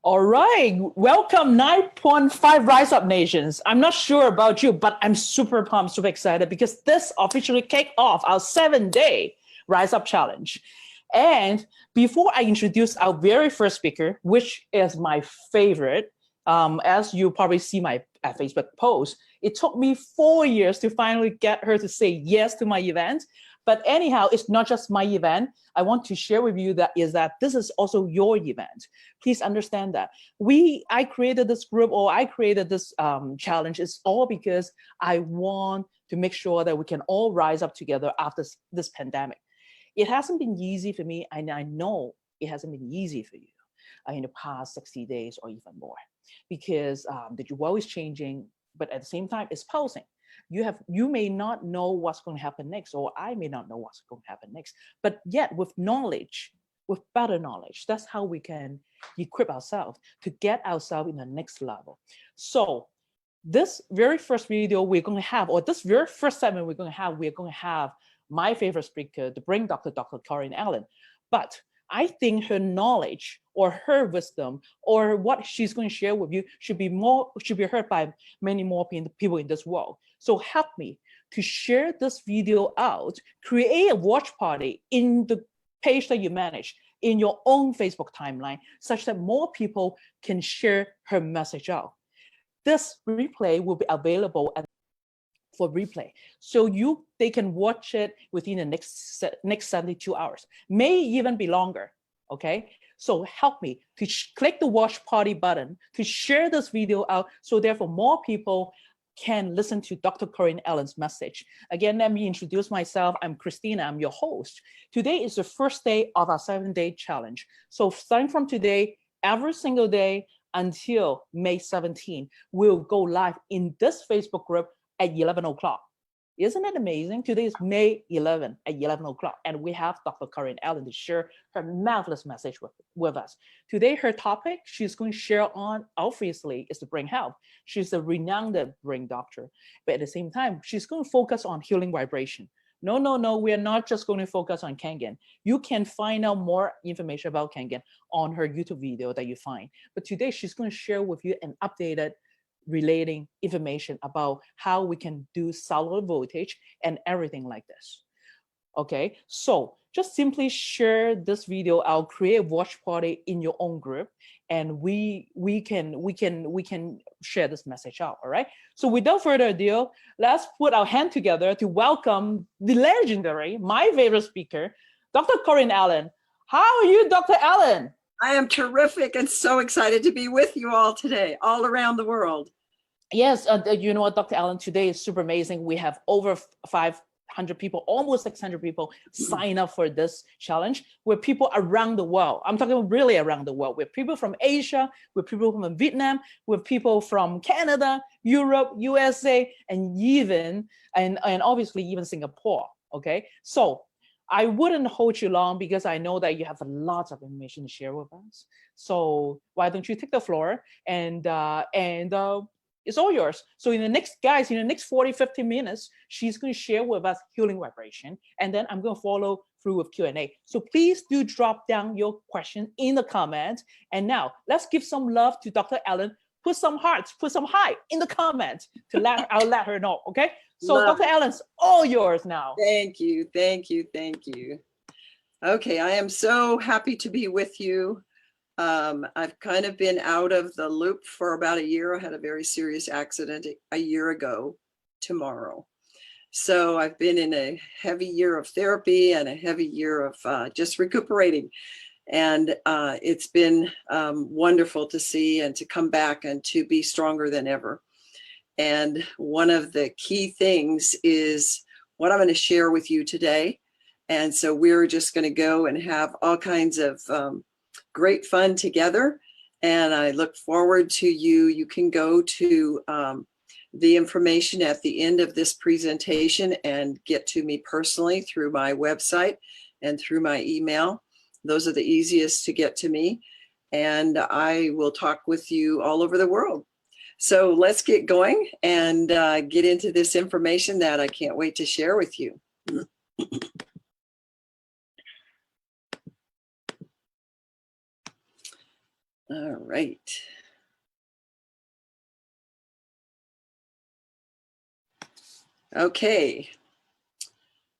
All right, welcome 9.5 Rise Up Nations. I'm not sure about you, but I'm super pumped, super excited because this officially kicked off our 7-day Rise Up Challenge. And before I introduce our very first speaker, which is my favorite, as you probably see my Facebook post, it took me 4 years to finally get her to say yes to my event. But anyhow, it's not just my event. I want to share with you that this is also your event. Please understand that. I created this group, or I created this challenge. It's all because I want to make sure that we can all rise up together after this pandemic. It hasn't been easy for me, and I know it hasn't been easy for you in the past 60 days or even more, because the world is changing, but at the same time, it's pulsing. You may not know what's going to happen next, or I may not know what's going to happen next, but yet with knowledge, with better knowledge, that's how we can equip ourselves to get ourselves in the next level. So this very first video we're going to have, or this very first segment we're going to have my favorite speaker to bring Dr. Corinne Allen. But I think her knowledge or her wisdom or what she's going to share with you should be heard by many more people in this world. So help me to share this video out, create a watch party in the page that you manage in your own Facebook timeline, such that more people can share her message out. This replay will be available for replay, so they can watch it within the next 72 hours, may even be longer. Okay, so help me to click the watch party button to share this video out, so therefore more people can listen to Dr. Corinne Allen's message. Again, let me introduce myself. I'm Christina. I'm your host. Today is the first day of our 7-day challenge. So starting from today, every single day until May 17, we'll go live in this Facebook group at 11 o'clock. Isn't it amazing? Today is May 11 at 11 o'clock, and we have Dr. Corinne Allen to share her marvelous message with us. Today, her topic she's going to share on, obviously, is to bring health. She's a renowned brain doctor, but at the same time, she's going to focus on healing vibration. No, we are not just going to focus on Kangen. You can find out more information about Kangen on her YouTube video that you find. But today, she's going to share with you an updated relating information about how we can do cellular voltage and everything like this. Okay, so just simply share this video. I'll create a watch party in your own group, and we can share this message out. All right, so without further ado, let's put our hand together to welcome the legendary, my favorite speaker, Dr. Corinne Allen. How are you, Dr. Allen? I am terrific and so excited to be with you all today, all around the world. Yes, you know what, Dr. Allen, today is super amazing. We have over 500 people, almost 600 people sign up for this challenge with people around the world. I'm talking really around the world, with people from Asia, with people from Vietnam, with people from Canada, Europe, USA, and obviously even Singapore, okay? So I wouldn't hold you long because I know that you have a lot of information to share with us. So why don't you take the floor and it's all yours. So in the next 40, 50 minutes, she's going to share with us healing vibration. And then I'm going to follow through with Q&A. So please do drop down your question in the comments. And now let's give some love to Dr. Allen. Put some hearts, put some hi in the comments I'll let her know, okay? So Dr. Allen's all yours now. Thank you. Okay, I am so happy to be with you. I've kind of been out of the loop for about a year. I had a very serious accident a year ago tomorrow. So I've been in a heavy year of therapy and a heavy year of just recuperating. And it's been wonderful to see and to come back and to be stronger than ever. And one of the key things is what I'm going to share with you today. And so we're just going to go and have all kinds of great fun together. And I look forward to you. You can go to the information at the end of this presentation and get to me personally through my website and through my email. Those are the easiest to get to me. And I will talk with you all over the world. So let's get going and get into this information that I can't wait to share with you. All right. Okay.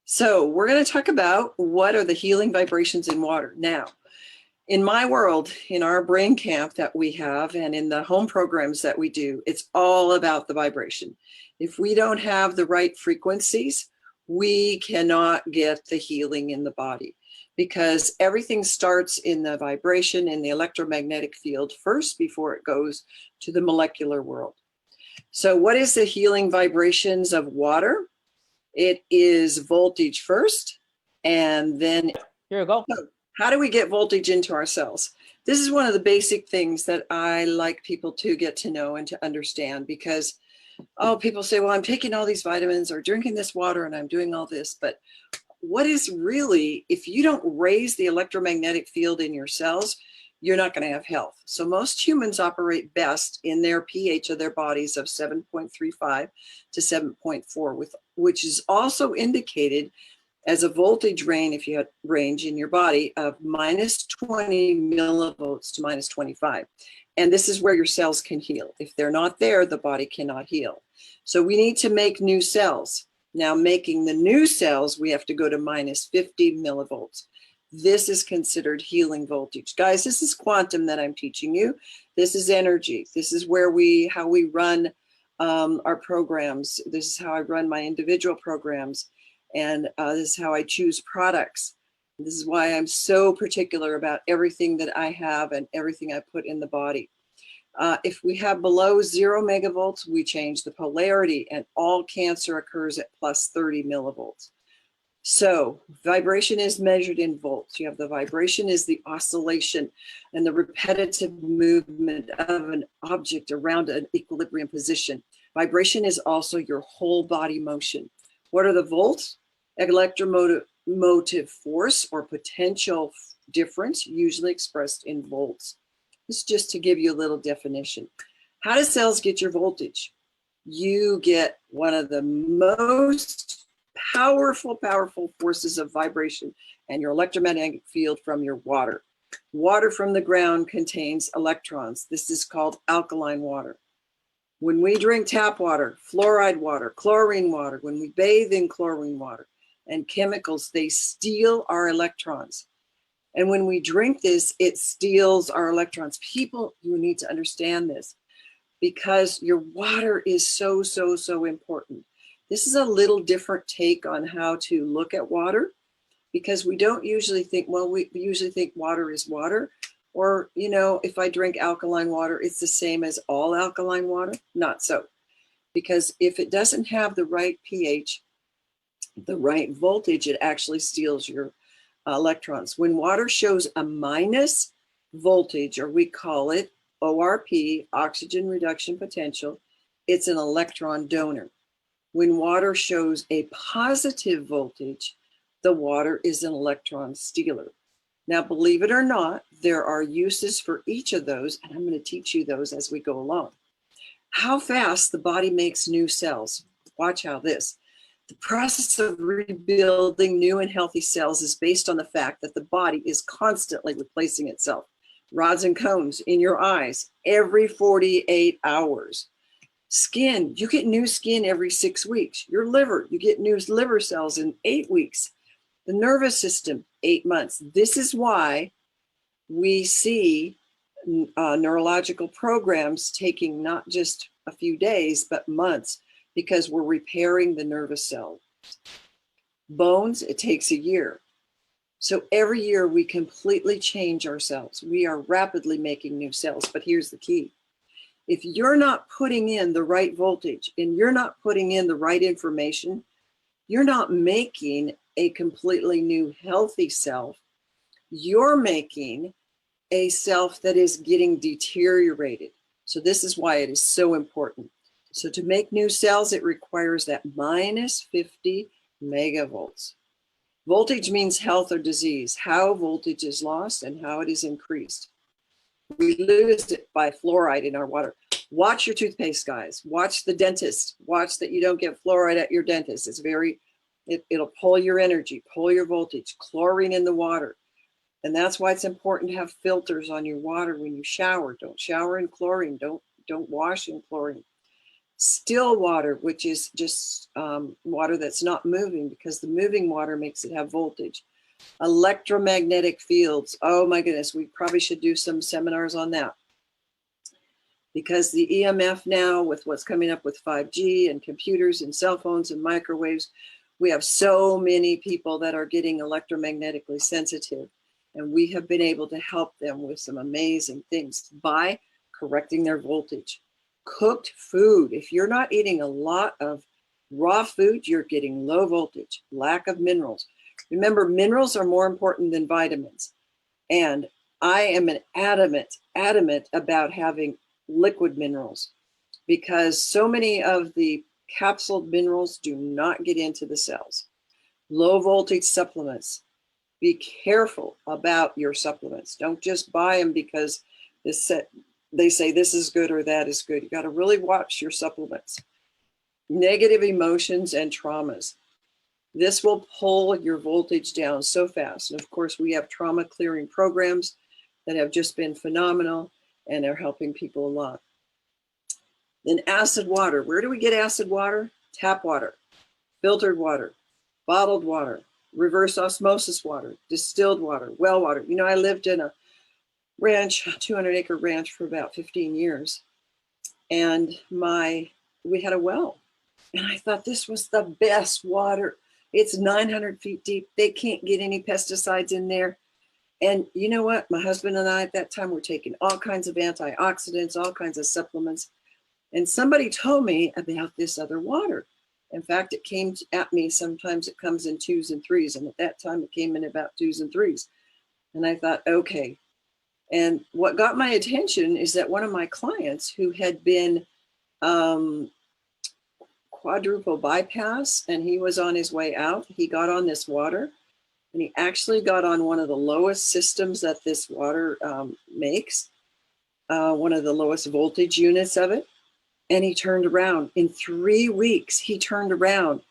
So we're going to talk about what are the healing vibrations in water. Now, in my world, in our brain camp that we have, and in the home programs that we do, it's all about the vibration. If we don't have the right frequencies, we cannot get the healing in the body, because everything starts in the vibration in the electromagnetic field first before it goes to the molecular world. So what is the healing vibrations of water? It is voltage first, and then Here you go. how do we get voltage into our cells? This is one of the basic things that I like people to get to know and to understand, because, oh, people say, well, I'm taking all these vitamins or drinking this water and I'm doing all this. But what is really, if you don't raise the electromagnetic field in your cells, you're not going to have health. So most humans operate best in their pH of their bodies of 7.35 to 7.4, which is also indicated as a voltage range, if you had range in your body, of minus 20 millivolts to minus 25. And this is where your cells can heal. If they're not there, the body cannot heal. So we need to make new cells. Now, making the new cells, we have to go to minus 50 millivolts. This is considered healing voltage. Guys, this is quantum that I'm teaching you. This is energy. This is where how we run our programs. This is how I run my individual programs. And this is how I choose products. This is why I'm so particular about everything that I have and everything I put in the body. If we have below 0 megavolts, we change the polarity, and all cancer occurs at plus 30 millivolts. So vibration is measured in volts. You have the vibration is the oscillation and the repetitive movement of an object around an equilibrium position. Vibration is also your whole body motion. What are the volts? Electromotive force or potential difference, usually expressed in volts. This is just to give you a little definition. How do cells get your voltage? You get one of the most powerful forces of vibration and your electromagnetic field from your water. Water from the ground contains electrons. This is called alkaline water. When we drink tap water, fluoride water, chlorine water, when we bathe in chlorine water and chemicals, they steal our electrons. And when we drink this, it steals our electrons. People, you need to understand this, because your water is so important. This is a little different take on how to look at water, because we don't usually think, well, we usually think water is water. Or, you know, if I drink alkaline water, it's the same as all alkaline water. Not so. Because if it doesn't have the right pH, the right voltage, it actually steals your electrons. When water shows a minus voltage, or we call it ORP, oxygen reduction potential, it's an electron donor. When water shows a positive voltage, the water is an electron stealer. Now, believe it or not, there are uses for each of those, and I'm going to teach you those as we go along. How fast the body makes new cells. Watch how this. The process of rebuilding new and healthy cells is based on the fact that the body is constantly replacing itself. Rods and cones in your eyes every 48 hours. Skin, you get new skin every 6 weeks. Your liver, you get new liver cells in 8 weeks. The nervous system, 8 months. This is why we see neurological programs taking not just a few days, but months, because we're repairing the nervous cell. Bones, it takes a year. So every year we completely change ourselves. We are rapidly making new cells, but here's the key. If you're not putting in the right voltage and you're not putting in the right information, you're not making a completely new healthy self. You're making a self that is getting deteriorated. So this is why it is so important. So to make new cells, it requires that minus 50 megavolts. Voltage means health or disease, how voltage is lost and how it is increased. We lose it by fluoride in our water. Watch your toothpaste, guys. Watch the dentist. Watch that you don't get fluoride at your dentist. It's it'll pull your energy, pull your voltage. Chlorine in the water. And that's why it's important to have filters on your water when you shower. Don't shower in chlorine. Don't wash in chlorine. Still water, which is just water that's not moving, because the moving water makes it have voltage. Electromagnetic fields. Oh my goodness, we probably should do some seminars on that. Because the EMF now, with what's coming up with 5G and computers and cell phones and microwaves, we have so many people that are getting electromagnetically sensitive. And we have been able to help them with some amazing things by correcting their voltage. Cooked food. If you're not eating a lot of raw food, you're getting low voltage, lack of minerals. Remember, minerals are more important than vitamins. And I am an adamant about having liquid minerals, because so many of the capsuled minerals do not get into the cells. Low voltage supplements. Be careful about your supplements. Don't just buy them because they say this is good or that is good. You got to really watch your supplements. Negative emotions and traumas. This will pull your voltage down so fast. And of course, we have trauma clearing programs that have just been phenomenal and are helping people a lot. Then acid water. Where do we get acid water? Tap water, filtered water, bottled water, reverse osmosis water, distilled water, well water. You know, I lived in a ranch, 200-acre ranch, for about 15 years. And we had a well. And I thought this was the best water. It's 900 feet deep. They can't get any pesticides in there. And you know what? My husband and I at that time were taking all kinds of antioxidants, all kinds of supplements. And somebody told me about this other water. In fact, it came at me. Sometimes it comes in 2s and 3s. And at that time, it came in about 2s and 3s. And I thought, okay. And what got my attention is that one of my clients who had been quadruple bypass, and he was on his way out, he got on this water. And he actually got on one of the lowest systems that this water makes, one of the lowest voltage units of it. And he turned around. In 3 weeks, he turned around.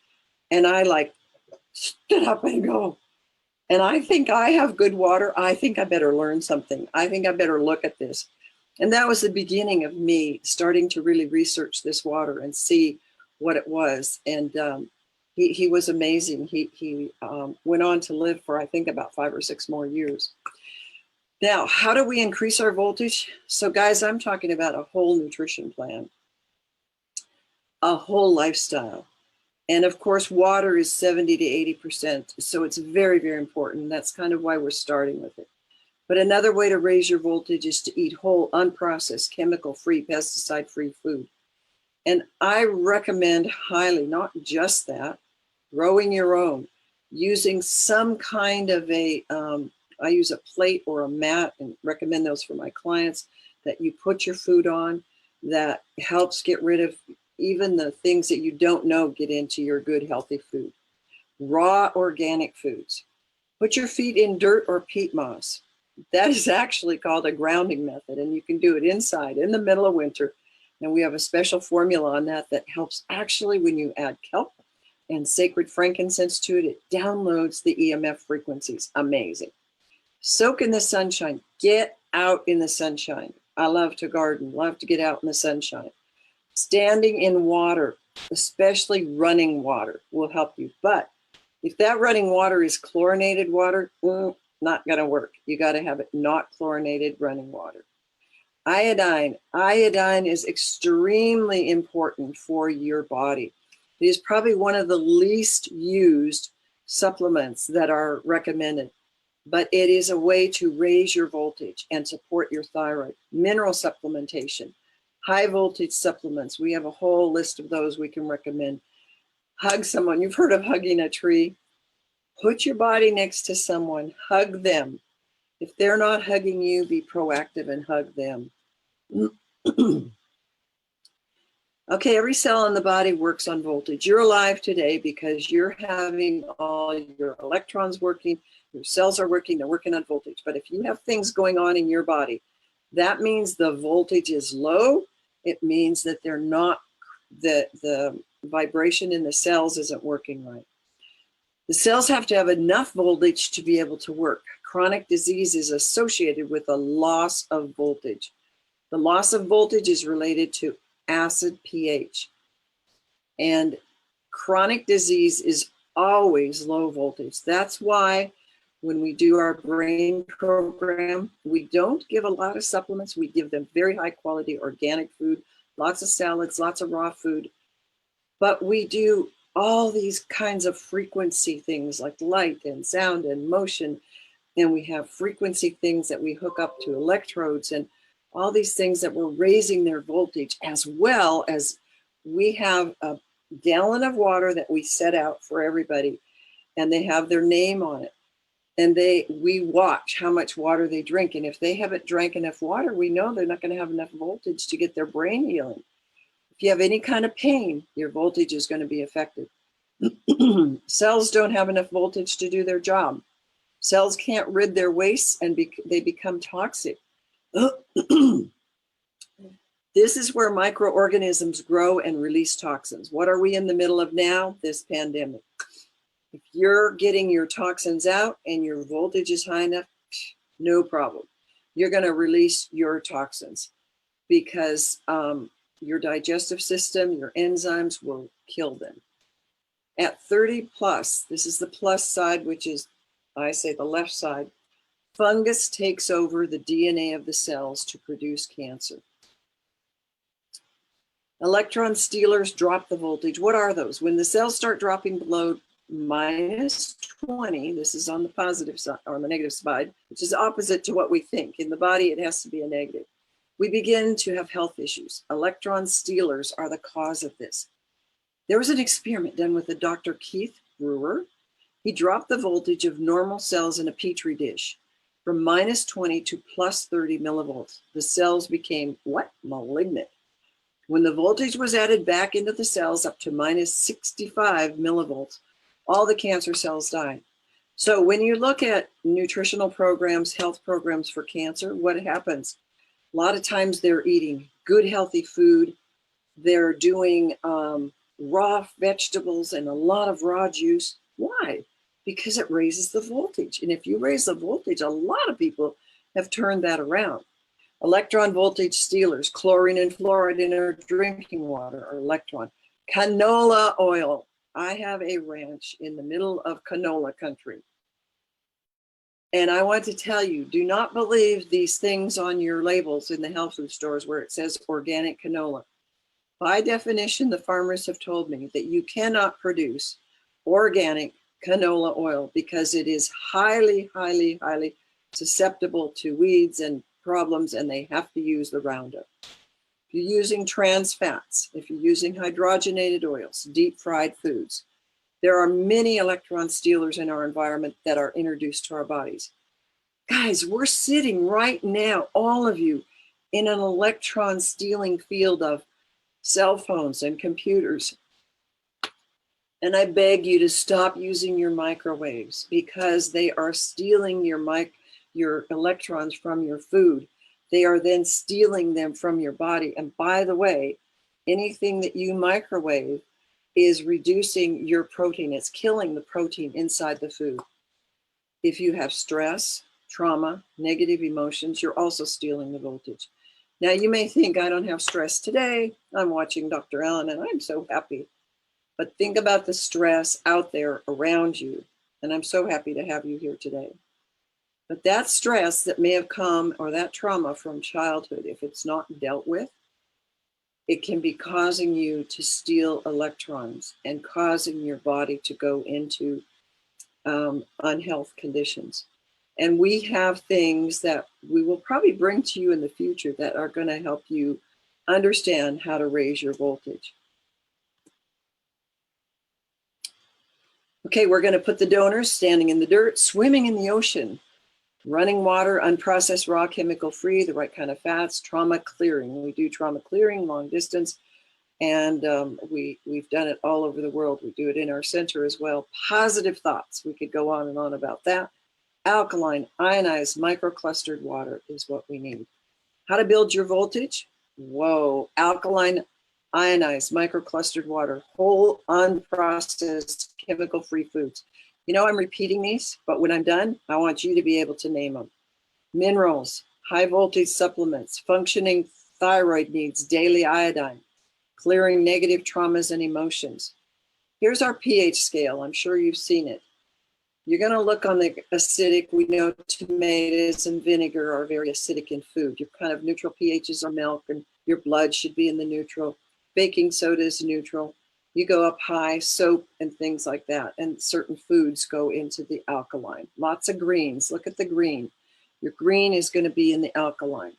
And I stood up and go, and I think I have good water. I think I better learn something. I think I better look at this. And that was the beginning of me starting to really research this water and see what it was. And he was amazing. He went on to live for, I think, about 5 or 6 more years. Now, how do we increase our voltage? So guys, I'm talking about a whole nutrition plan, a whole lifestyle. And of course, water is 70 to 80%. So it's very, very important. That's kind of why we're starting with it. But another way to raise your voltage is to eat whole, unprocessed, chemical-free, pesticide-free food. And I recommend highly, not just that, growing your own, using some kind of I use a plate or a mat, and recommend those for my clients, that you put your food on, that helps get rid of even the things that you don't know get into your good, healthy food. Raw organic foods. Put your feet in dirt or peat moss. That is actually called a grounding method, and you can do it inside in the middle of winter. And we have a special formula on that helps actually when you add kelp and sacred frankincense to it, it downloads the EMF frequencies. Amazing. Soak in the sunshine. Get out in the sunshine. I love to garden, love to get out in the sunshine. Standing in water, especially running water, will help you. But if that running water is chlorinated water, not going to work. You got to have it not chlorinated running water. Iodine. Iodine is extremely important for your body. It is probably one of the least used supplements that are recommended, but it is a way to raise your voltage and support your thyroid. Mineral supplementation, high voltage supplements. We have a whole list of those we can recommend. Hug someone. You've heard of hugging a tree. Put your body next to someone. Hug them. If they're not hugging you, be proactive and hug them. Okay, every cell in the body works on voltage. You're alive today because you're having all your electrons working, your cells are working, they're working on voltage. But if you have things going on in your body, that means the voltage is low. It means that they're not, the vibration in the cells isn't working right. The cells have to have enough voltage to be able to work chronic disease is associated with a loss of voltage. The loss of voltage is related to acid pH. And chronic disease is always low voltage. That's why when we do our brain program, we don't give a lot of supplements. We give them very high quality organic food, lots of salads, lots of raw food. But we do all these kinds of frequency things like light and sound and motion. And we have frequency things that we hook up to electrodes and all these things that we're raising their voltage, as well as we have a gallon of water that we set out for everybody, and they have their name on it. And we watch how much water they drink. And if they haven't drank enough water, we know they're not going to have enough voltage to get their brain healing. If you have any kind of pain, your voltage is going to be affected. Cells don't have enough voltage to do their job. Cells can't rid their waste and they become toxic. This is where microorganisms grow and release toxins. What are we in the middle of now? This pandemic. If you're getting your toxins out and your voltage is high enough, no problem. You're going to release your toxins because your digestive system, your enzymes will kill them. At 30 plus, this is the plus side, which is, I say the left side, fungus takes over the DNA of the cells to produce cancer. Electron stealers drop the voltage. What are those? When the cells start dropping below minus 20, this is on the positive side or on the negative side, which is opposite to what we think. In the body, it has to be a negative. We begin to have health issues. Electron stealers are the cause of this. There was an experiment done with a Dr. Keith Brewer. He dropped the voltage of normal cells in a petri dish from minus 20 to plus 30 millivolts. The cells became what? Malignant. When the voltage was added back into the cells up to minus 65 millivolts, all the cancer cells died. So when you look at nutritional programs, health programs for cancer, what happens? A lot of times they're eating good, healthy food. They're doing raw vegetables and a lot of raw juice. Why? Because it raises the voltage. And if you raise the voltage, a lot of people have turned that around. Electron voltage stealers, chlorine and fluoride in our drinking water or electron. Canola oil. I have a ranch in the middle of canola country. And I want to tell you, do not believe these things on your labels in the health food stores where it says organic canola. By definition, the farmers have told me that you cannot produce organic canola oil because it is highly, highly, highly susceptible to weeds and problems, and they have to use the Roundup. If you're using trans fats, if you're using hydrogenated oils, deep fried foods, there are many electron stealers in our environment that are introduced to our bodies. Guys, we're sitting right now, all of you, in an electron stealing field of cell phones and computers. And I beg you to stop using your microwaves because they are stealing your electrons from your food. They are then stealing them from your body. And by the way, anything that you microwave is reducing your protein. It's killing the protein inside the food. If you have stress, trauma, negative emotions, you're also stealing the voltage. Now you may think, I don't have stress today. I'm watching Dr. Allen and I'm so happy. But think about the stress out there around you. And I'm so happy to have you here today. But that stress that may have come, or that trauma from childhood, if it's not dealt with, it can be causing you to steal electrons and causing your body to go into unhealth conditions. And we have things that we will probably bring to you in the future that are going to help you understand how to raise your voltage. Okay, we're going to put the donors standing in the dirt, swimming in the ocean, running water, unprocessed, raw, chemical free, the right kind of fats, trauma clearing. We do trauma clearing, long distance, and we've done it all over the world. We do it in our center as well. Positive thoughts. We could go on and on about that. Alkaline, ionized, microclustered water is what we need. How to build your voltage? Whoa, alkaline, ionized, microclustered water, whole, unprocessed, chemical-free foods. You know, I'm repeating these, but when I'm done, I want you to be able to name them. Minerals, high voltage supplements, functioning thyroid needs, daily iodine, clearing negative traumas and emotions. Here's our pH scale. I'm sure you've seen it. You're going to look on the acidic. We know tomatoes and vinegar are very acidic in food. Your kind of neutral pHs are milk, and your blood should be in the neutral. Baking soda is neutral. You go up high, soap and things like that. And certain foods go into the alkaline. Lots of greens. Look at the green. Your green is going to be in the alkaline.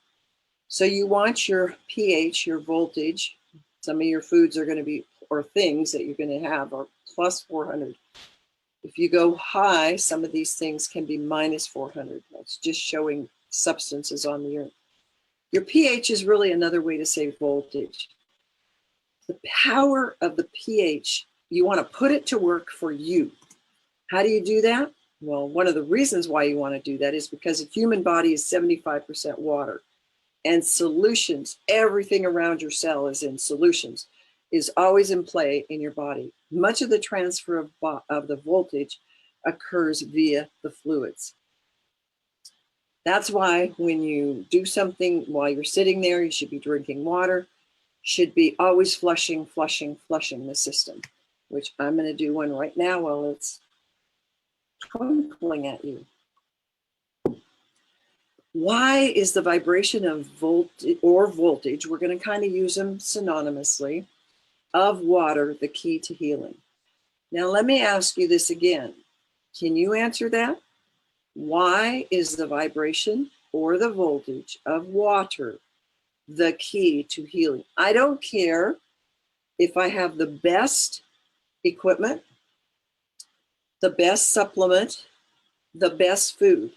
So you want your pH, your voltage. Some of your foods are going to be, or things that you're going to have, are plus 400. If you go high, some of these things can be minus 400. That's just showing substances on the earth. Your pH is really another way to say voltage. The power of the pH, you want to put it to work for you. How do you do that? Well, one of the reasons why you want to do that is because the human body is 75% water. And solutions, everything around your cell is in solutions, is always in play in your body. Much of the transfer of the voltage occurs via the fluids. That's why when you do something while you're sitting there, you should be drinking water, should be always flushing the system, which I'm going to do one right now while it's twinkling at you. Why is the vibration of voltage, we're going to kind of use them synonymously, of water the key to healing? Now, let me ask you this again. Can you answer that? Why is the vibration or the voltage of water the key to healing? I don't care if I have the best equipment, the best supplement, the best food.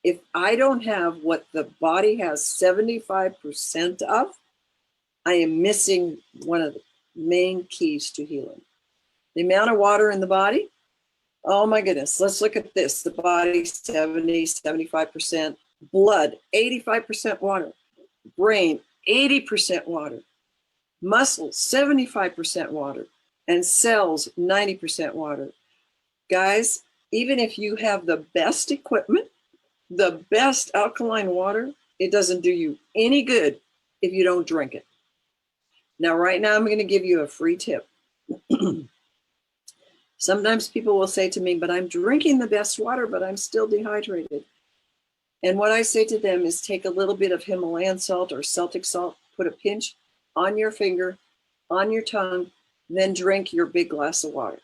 If I don't have what the body has 75% of, I am missing one of the main keys to healing. The amount of water in the body, oh my goodness, let's look at this. The body, 70, 75%. Blood, 85% water. Brain, 80% water. Muscles, 75% water. And cells, 90% water. Guys, even if you have the best equipment, the best alkaline water, it doesn't do you any good if you don't drink it. Now, right now, I'm going to give you a free tip. Sometimes people will say to me, but I'm drinking the best water, but I'm still dehydrated. And what I say to them is take a little bit of Himalayan salt or Celtic salt, put a pinch on your finger, on your tongue, then drink your big glass of water.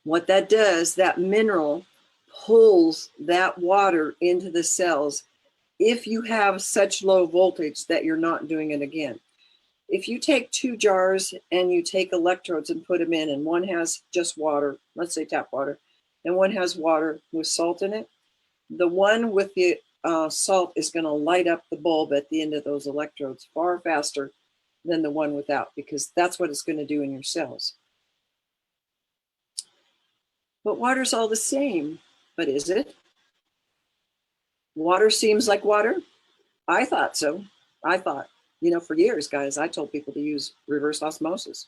What that does, that mineral pulls that water into the cells if you have such low voltage that you're not doing it again. If you take 2 jars and you take electrodes and put them in, and one has just water, let's say tap water, and one has water with salt in it, the one with the salt is going to light up the bulb at the end of those electrodes far faster than the one without, because that's what it's going to do in your cells. But water's all the same, but is it? Water seems like water? I thought so. I thought, you know, for years, guys, I told people to use reverse osmosis.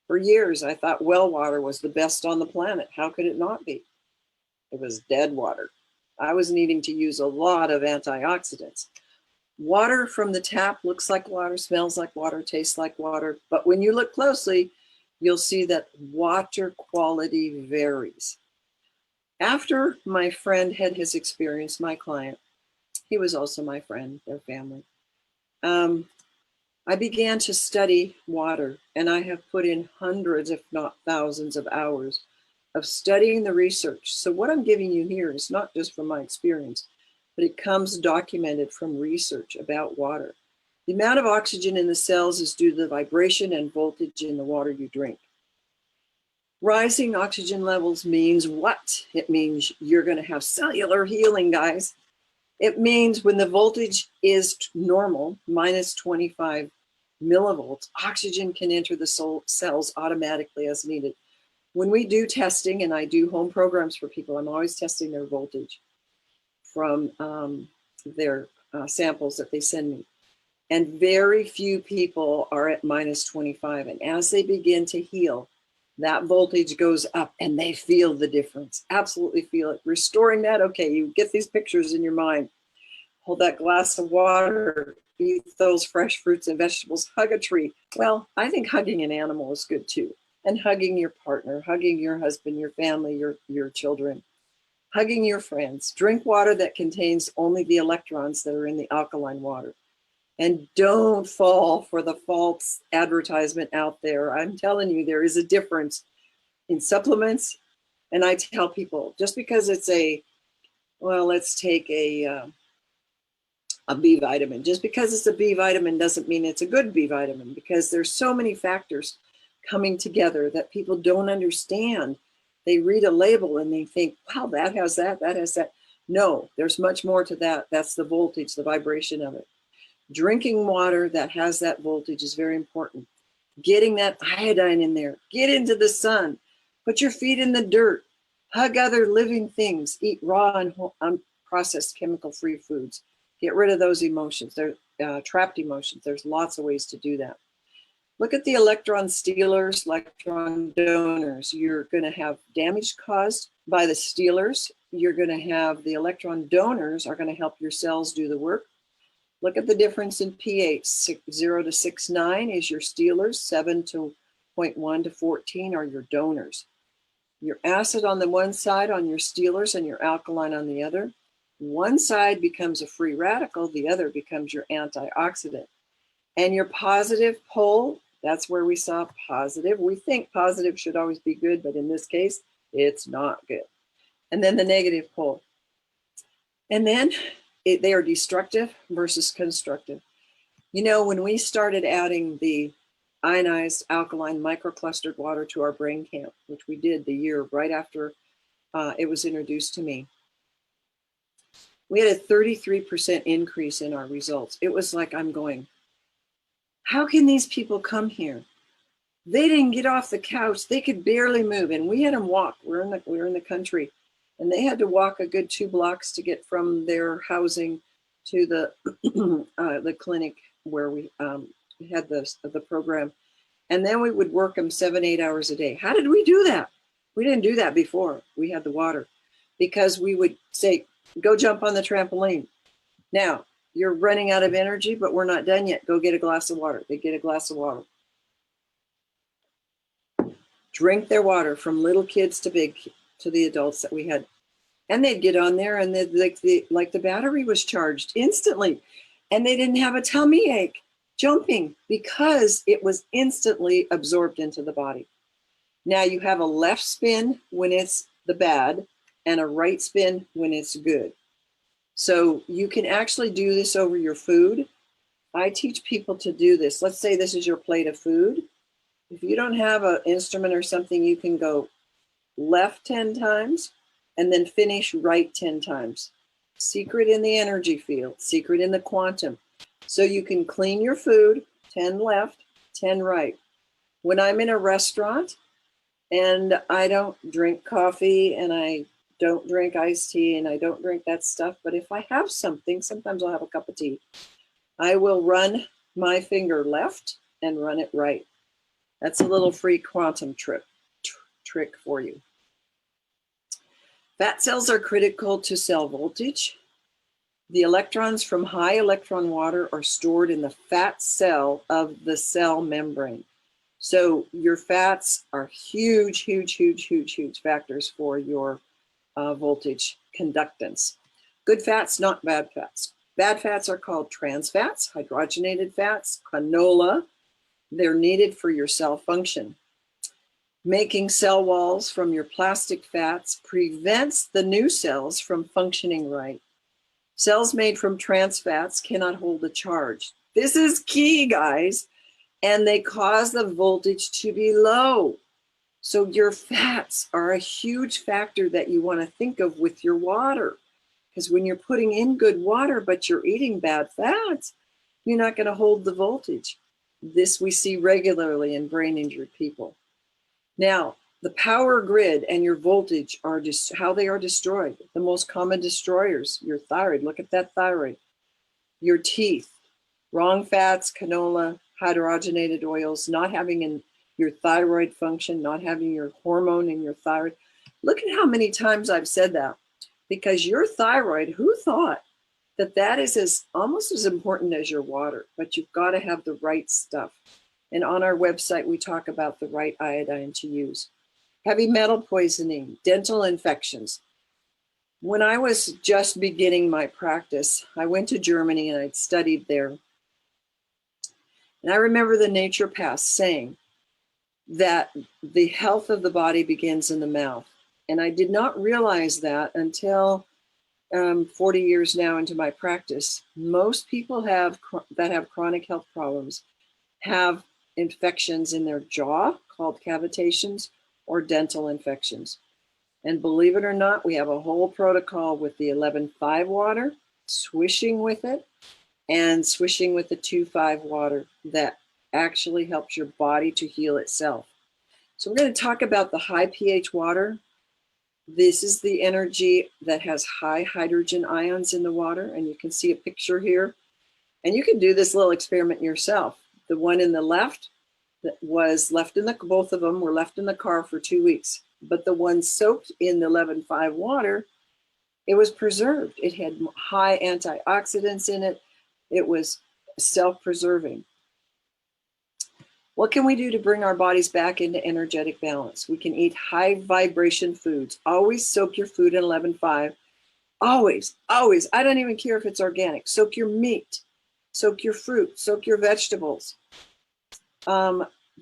For years, I thought well water was the best on the planet. How could it not be? It was dead water. I was needing to use a lot of antioxidants. Water from the tap looks like water, smells like water, tastes like water. But when you look closely, you'll see that water quality varies. After my friend had his experience, my client, he was also my friend, their family. I began to study water, and I have put in hundreds, if not thousands of hours of studying the research. So what I'm giving you here is not just from my experience, but it comes documented from research about water. The amount of oxygen in the cells is due to the vibration and voltage in the water you drink. Rising oxygen levels means what? It means you're going to have cellular healing, guys. It means when the voltage is normal, minus 25 millivolts, oxygen can enter the cells automatically as needed. When we do testing, and I do home programs for people, I'm always testing their voltage from their samples that they send me. And very few people are at minus 25. And as they begin to heal, that voltage goes up and they feel the difference. Absolutely feel it. Restoring that, okay, you get these pictures in your mind. Hold that glass of water, eat those fresh fruits and vegetables, hug a tree. Well, I think hugging an animal is good too. And hugging your partner, hugging your husband, your family, your children, hugging your friends. Drink water that contains only the electrons that are in the alkaline water. And don't fall for the false advertisement out there. I'm telling you, there is a difference in supplements. And I tell people, just because it's well, let's take a B vitamin. Just because it's a B vitamin doesn't mean it's a good B vitamin, because there's so many factors coming together that people don't understand. They read a label and they think, wow, that has that, that has that. No, there's much more to that. That's the voltage, the vibration of it. Drinking water that has that voltage is very important. Getting that iodine in there. Get into the sun. Put your feet in the dirt. Hug other living things. Eat raw and unprocessed chemical-free foods. Get rid of those emotions. They're trapped emotions. There's lots of ways to do that. Look at the electron stealers, electron donors. You're going to have damage caused by the stealers. You're going to have the electron donors are going to help your cells do the work. Look at the difference in pH. 0 to 6.9 is your stealers. 7 to 0.1 to 14 are your donors. Your acid on the one side on your stealers and your alkaline on the other. One side becomes a free radical, the other becomes your antioxidant. And your positive pole, that's where we saw positive. We think positive should always be good, but in this case, it's not good. And then the negative pole. And then they are destructive versus constructive. You know, when we started adding the ionized alkaline microclustered water to our brain camp, which we did the year right after it was introduced to me, we had a 33% increase in our results. It was like, I'm going, how can these people come here? They didn't get off the couch. They could barely move. And we had them walk. We're in the country. And they had to walk a good 2 blocks to get from their housing to the clinic where we had the program. And then we would work them 7-8 hours a day. How did we do that? We didn't do that before we had the water, because we would say, go jump on the trampoline. Now, you're running out of energy, but we're not done yet. Go get a glass of water. They get a glass of water. Drink their water, from little kids to the adults that we had. And they'd get on there and like the battery was charged instantly. And they didn't have a tummy ache jumping, because it was instantly absorbed into the body. Now you have a left spin when it's the bad and a right spin when it's good. So you can actually do this over your food. I teach people to do this. Let's say this is your plate of food. If you don't have an instrument or something, you can go left 10 times and then finish right 10 times. Secret in the energy field, secret in the quantum. So you can clean your food, 10 left, 10 right. When I'm in a restaurant and I don't drink coffee and I don't drink iced tea and I don't drink that stuff, but if I have something, sometimes I'll have a cup of tea, I will run my finger left and run it right. That's a little free quantum trick for you. Fat cells are critical to cell voltage. The electrons from high electron water are stored in the fat cell of the cell membrane. So your fats are huge, huge, huge, huge, huge factors for your voltage conductance. Good fats, not bad fats. Bad fats are called trans fats, hydrogenated fats, canola. They're needed for your cell function. Making cell walls from your plastic fats prevents the new cells from functioning right. Cells made from trans fats cannot hold a charge. This is key, guys, and they cause the voltage to be low. So your fats are a huge factor that you want to think of with your water, because when you're putting in good water, but you're eating bad fats, you're not going to hold the voltage. This we see regularly in brain injured people. Now, the power grid and your voltage are just how they are destroyed. The most common destroyers, your thyroid, look at that thyroid, your teeth, wrong fats, canola, hydrogenated oils, not having your thyroid function, not having your hormone in your thyroid. Look at how many times I've said that, because your thyroid, who thought that that is almost as important as your water, but you've got to have the right stuff. And on our website, we talk about the right iodine to use. Heavy metal poisoning, dental infections. When I was just beginning my practice, I went to Germany and I'd studied there. And I remember the naturopath saying that the health of the body begins in the mouth. And I did not realize that until 40 years now into my practice. Most people that have chronic health problems have infections in their jaw called cavitations or dental infections. And believe it or not, we have a whole protocol with the 11.5 water, swishing with it, and swishing with the 2.5 water that actually helps your body to heal itself. So we're going to talk about the high pH water. This is the energy that has high hydrogen ions in the water, and you can see a picture here. And you can do this little experiment yourself. The one in the left that was left in both of them were left in the car for 2 weeks. But the one soaked in the 11.5 water, it was preserved. It had high antioxidants in it. It was self-preserving. What can we do to bring our bodies back into energetic balance? We can eat high vibration foods. Always soak your food in 11.5. Always, always. I don't even care if it's organic. Soak your meat, soak your fruit, soak your vegetables.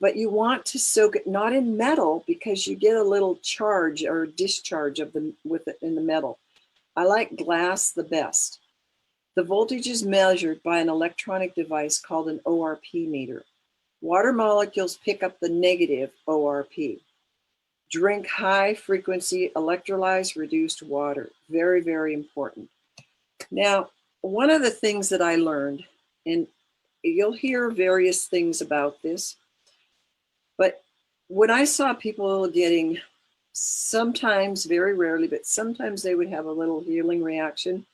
But you want to soak it not in metal, because you get a little charge or discharge with it in the metal. I like glass the best. The voltage is measured by an electronic device called an ORP meter. Water molecules pick up the negative ORP. Drink high frequency electrolyzed reduced water. Very, very important. Now, one of the things that I learned, and you'll hear various things about this, but when I saw people getting, sometimes, very rarely, but sometimes they would have a little healing reaction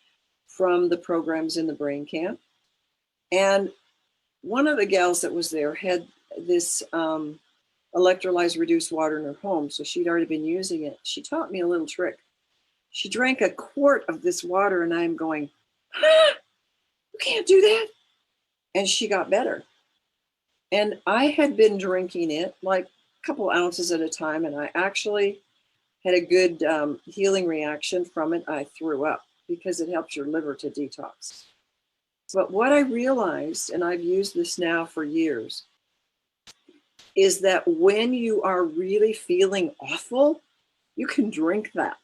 from the programs in the brain camp. And one of the gals that was there had this electrolyzed reduced water in her home, so she'd already been using it. She taught me a little trick. She drank a quart of this water, and I'm going, you can't do that. And she got better. And I had been drinking it like a couple ounces at a time, and I actually had a good healing reaction from it. I threw up because it helps your liver to detox. But what I realized, and I've used this now for years, is that when you are really feeling awful, you can drink that.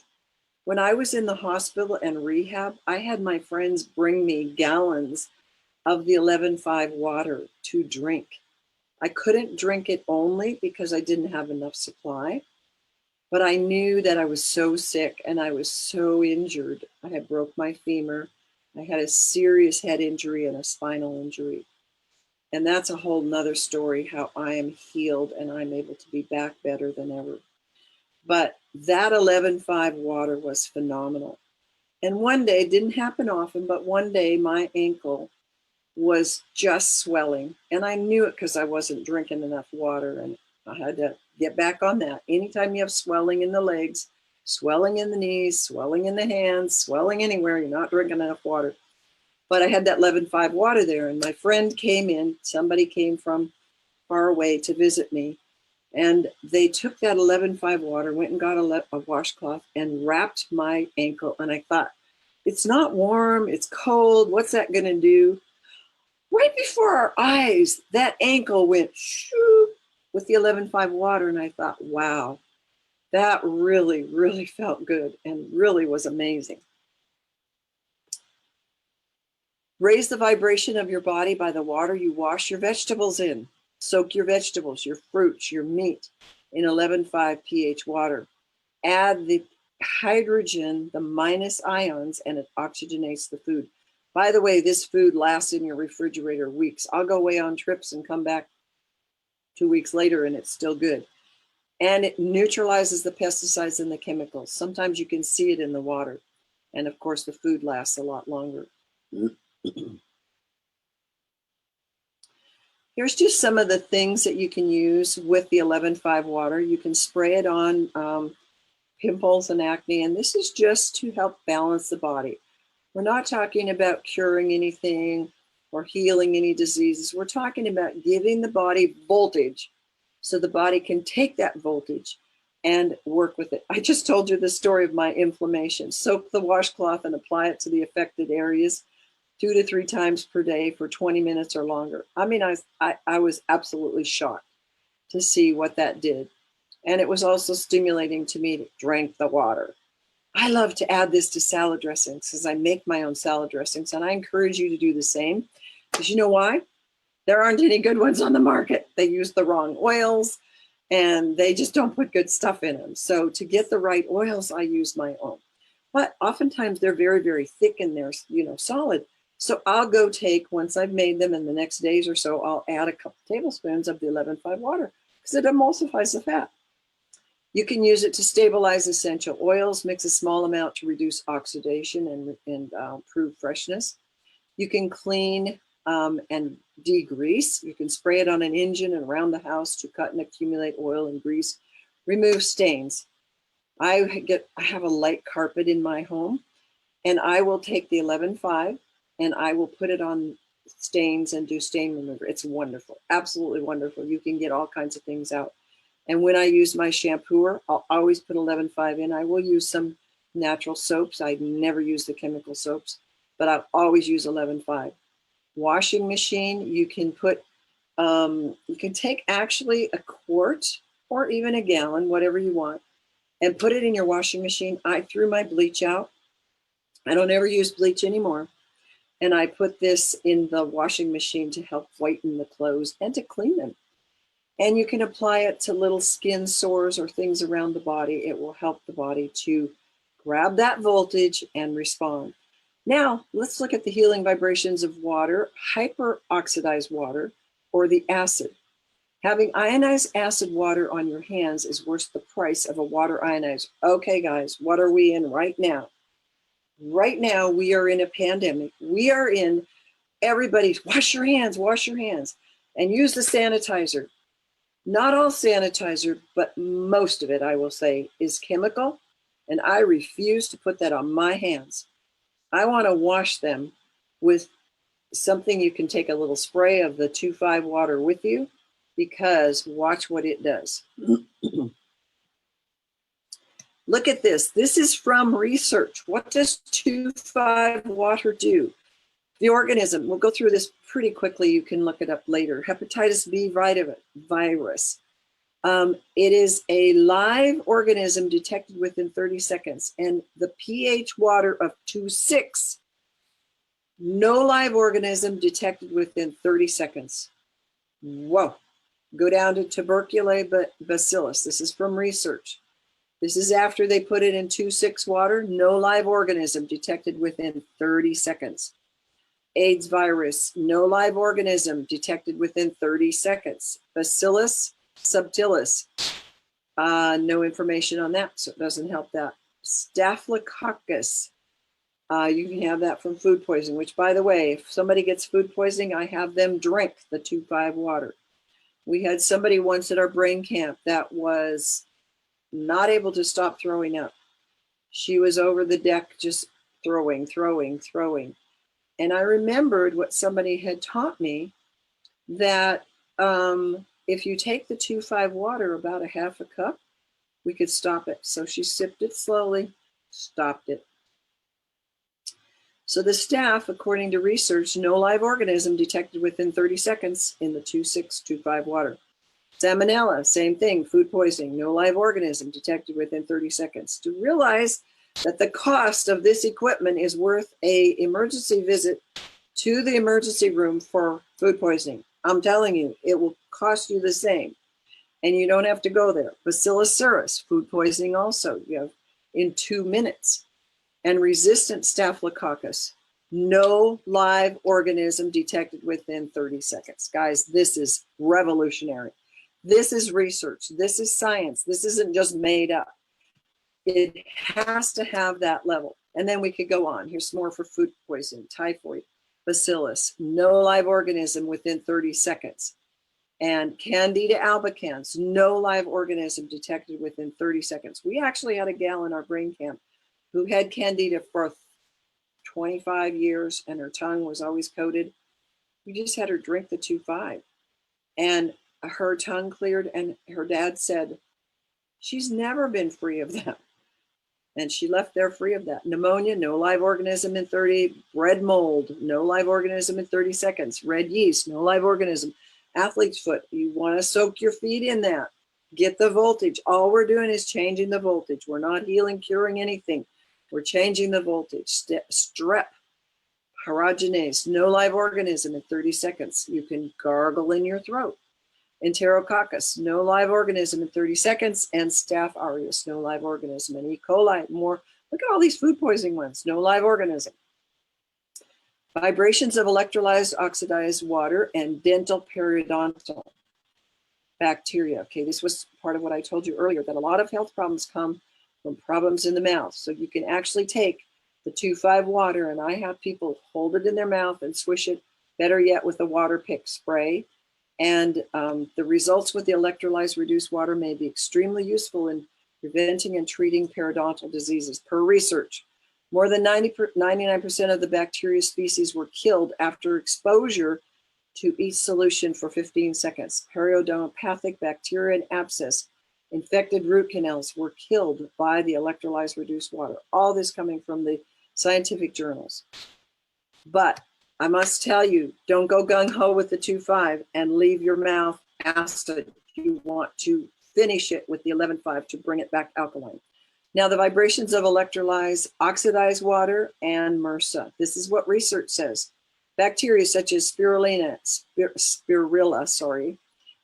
When I was in the hospital and rehab, I had my friends bring me gallons of the 11.5 water to drink. I couldn't drink it only because I didn't have enough supply, but I knew that I was so sick and I was so injured. I had broke my femur. I had a serious head injury and a spinal injury. And that's a whole nother story, how I am healed and I'm able to be back better than ever. But that 11.5 water was phenomenal. And one day, it didn't happen often, but one day my ankle was just swelling. And I knew it because I wasn't drinking enough water, and I had to get back on that. Anytime you have swelling in the legs, swelling in the knees, swelling in the hands, swelling anywhere, you're not drinking enough water. But I had that 11.5 water there, and my friend came in, somebody came from far away to visit me, and they took that 11.5 water, went and got a washcloth and wrapped my ankle. And I thought, it's not warm, it's cold, what's that gonna do? Right before our eyes, that ankle went shoo with the 11.5 water, and I thought, wow, that really, really felt good and really was amazing. Raise the vibration of your body by the water you wash your vegetables in. Soak your vegetables, your fruits, your meat in 11.5 pH water. Add the hydrogen, the minus ions, and it oxygenates the food. By the way, this food lasts in your refrigerator weeks. I'll go away on trips and come back 2 weeks later and it's still good. And it neutralizes the pesticides and the chemicals. Sometimes you can see it in the water. And of course, the food lasts a lot longer. Here's just some of the things that you can use with the 11.5 water. You can spray it on pimples and acne, and this is just to help balance the body. We're not talking about curing anything or healing any diseases. We're talking about giving the body voltage so the body can take that voltage and work with it. I just told you the story of my inflammation. Soak the washcloth and apply it to the affected areas 2 to 3 times per day for 20 minutes or longer. I mean, I was absolutely shocked to see what that did. And it was also stimulating to me to drink the water. I love to add this to salad dressings because I make my own salad dressings, and I encourage you to do the same. Because you know why? There aren't any good ones on the market. They use the wrong oils and they just don't put good stuff in them. So to get the right oils, I use my own. But oftentimes they're very, very thick and they're, solid. So I'll go take, once I've made them in the next days or so, I'll add a couple tablespoons of the 11.5 water because it emulsifies the fat. You can use it to stabilize essential oils, mix a small amount to reduce oxidation and improve freshness. You can clean and degrease. You can spray it on an engine and around the house to cut and accumulate oil and grease. Remove stains. I have a light carpet in my home, and I will take the 11.5 and I will put it on stains and do stain remover. It's wonderful, absolutely wonderful. You can get all kinds of things out. And when I use my shampooer, I'll always put 11.5 in. I will use some natural soaps. I never use the chemical soaps, but I'll always use 11.5. Washing machine, you can put, you can take actually a quart or even a gallon, whatever you want, and put it in your washing machine. I threw my bleach out. I don't ever use bleach anymore. And I put this in the washing machine to help whiten the clothes and to clean them. And you can apply it to little skin sores or things around the body. It will help the body to grab that voltage and respond. Now, let's look at the healing vibrations of water, hyperoxidized water, or the acid. Having ionized acid water on your hands is worth the price of a water ionizer. Okay, guys, what are we in right now? Right now, we are in a pandemic. We are in, everybody's wash your hands, and use the sanitizer. Not all sanitizer, but most of it, I will say, is chemical, and I refuse to put that on my hands. I want to wash them with something. You can take a little spray of the 2.5 water with you, because watch what it does. Look at this. This is from research. What does 2.5 water do? The organism, we'll go through this pretty quickly. You can look it up later. Hepatitis B virus. It is a live organism detected within 30 seconds. And the pH water of 2.6, no live organism detected within 30 seconds. Whoa. Go down to tuberculous bacillus. This is from research. This is after they put it in 2.6 water. No live organism detected within 30 seconds. AIDS virus, no live organism detected within 30 seconds. Bacillus subtilis, no information on that, so it doesn't help that. Staphylococcus, you can have that from food poisoning, which, by the way, if somebody gets food poisoning, I have them drink the 2.5 water. We had somebody once at our brain camp that was not able to stop throwing up. She was over the deck just throwing. And I remembered what somebody had taught me, that if you take the 2.5 water, about a half a cup, we could stop it. So she sipped it slowly, stopped it. So the staph, according to research, no live organism detected within 30 seconds in the 2.5 water. Salmonella, same thing, food poisoning, no live organism detected within 30 seconds. To realize that the cost of this equipment is worth an emergency visit to the emergency room for food poisoning. I'm telling you, it will cost you the same. And you don't have to go there. Bacillus cereus, food poisoning also, you have in 2 minutes. And resistant staphylococcus, no live organism detected within 30 seconds. Guys, this is revolutionary. This is research. This is science. This isn't just made up. It has to have that level. And then we could go on. Here's more for food poisoning, typhoid, bacillus, no live organism within 30 seconds. And Candida albicans, no live organism detected within 30 seconds. We actually had a gal in our brain camp who had Candida for 25 years and her tongue was always coated. We just had her drink the 2,5 and her tongue cleared, and her dad said, she's never been free of that. And she left there free of that. Pneumonia, no live organism in 30. Bread mold, no live organism in 30 seconds. Red yeast, no live organism. Athlete's foot, you want to soak your feet in that. Get the voltage. All we're doing is changing the voltage. We're not healing, curing anything. We're changing the voltage. Strep, pyogenes, no live organism in 30 seconds. You can gargle in your throat. Enterococcus, no live organism in 30 seconds. And Staph aureus, no live organism. And E. coli, more. Look at all these food poisoning ones, no live organism. Vibrations of electrolyzed oxidized water and dental periodontal bacteria. Okay, this was part of what I told you earlier, that a lot of health problems come from problems in the mouth. So you can actually take the 2,5 water, and I have people hold it in their mouth and swish it, better yet with a water pick spray. And the results with the electrolyzed reduced water may be extremely useful in preventing and treating periodontal diseases. Per research, more than 99% of the bacteria species were killed after exposure to each solution for 15 seconds. Periodontopathic bacteria and abscess, infected root canals were killed by the electrolyzed reduced water. All this coming from the scientific journals. But I must tell you, don't go gung-ho with the 2,5 and leave your mouth acid. You want to finish it with the 11,5 to bring it back alkaline. Now, the vibrations of electrolyzed oxidized water and MRSA. This is what research says. Bacteria such as spirulina,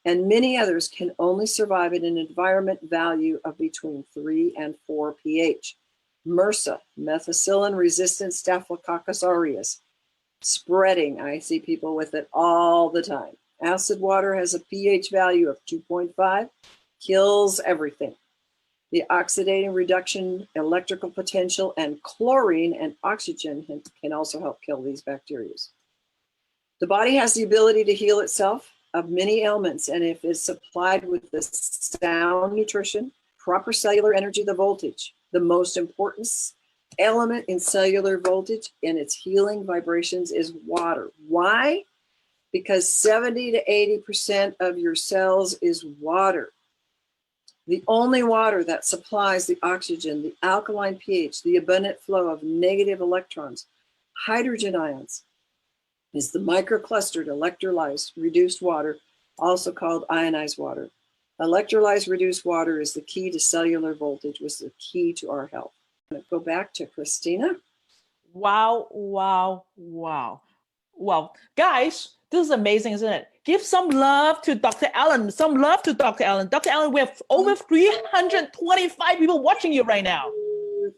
and many others can only survive at an environment value of between 3 and 4 pH. MRSA, methicillin-resistant Staphylococcus aureus, spreading. I see people with it all the time. Acid water has a pH value of 2.5, kills everything. The oxidating reduction, electrical potential, and chlorine and oxygen can also help kill these bacteria. The body has the ability to heal itself of many ailments, and if it's supplied with the sound nutrition, proper cellular energy, the voltage, the most important element in cellular voltage and its healing vibrations is water. Why? Because 70 to 80% of your cells is water. The only water that supplies the oxygen, the alkaline pH, the abundant flow of negative electrons, hydrogen ions, is the microclustered electrolyzed reduced water, also called ionized water. Electrolyzed reduced water is the key to cellular voltage, was the key to our health. I'm going to go back to Christina. Wow, wow, wow. Well, guys, this is amazing, isn't it? Give some love to Dr. Allen. Some love to Dr. Allen. Dr. Allen, we have over 325 people watching you right now.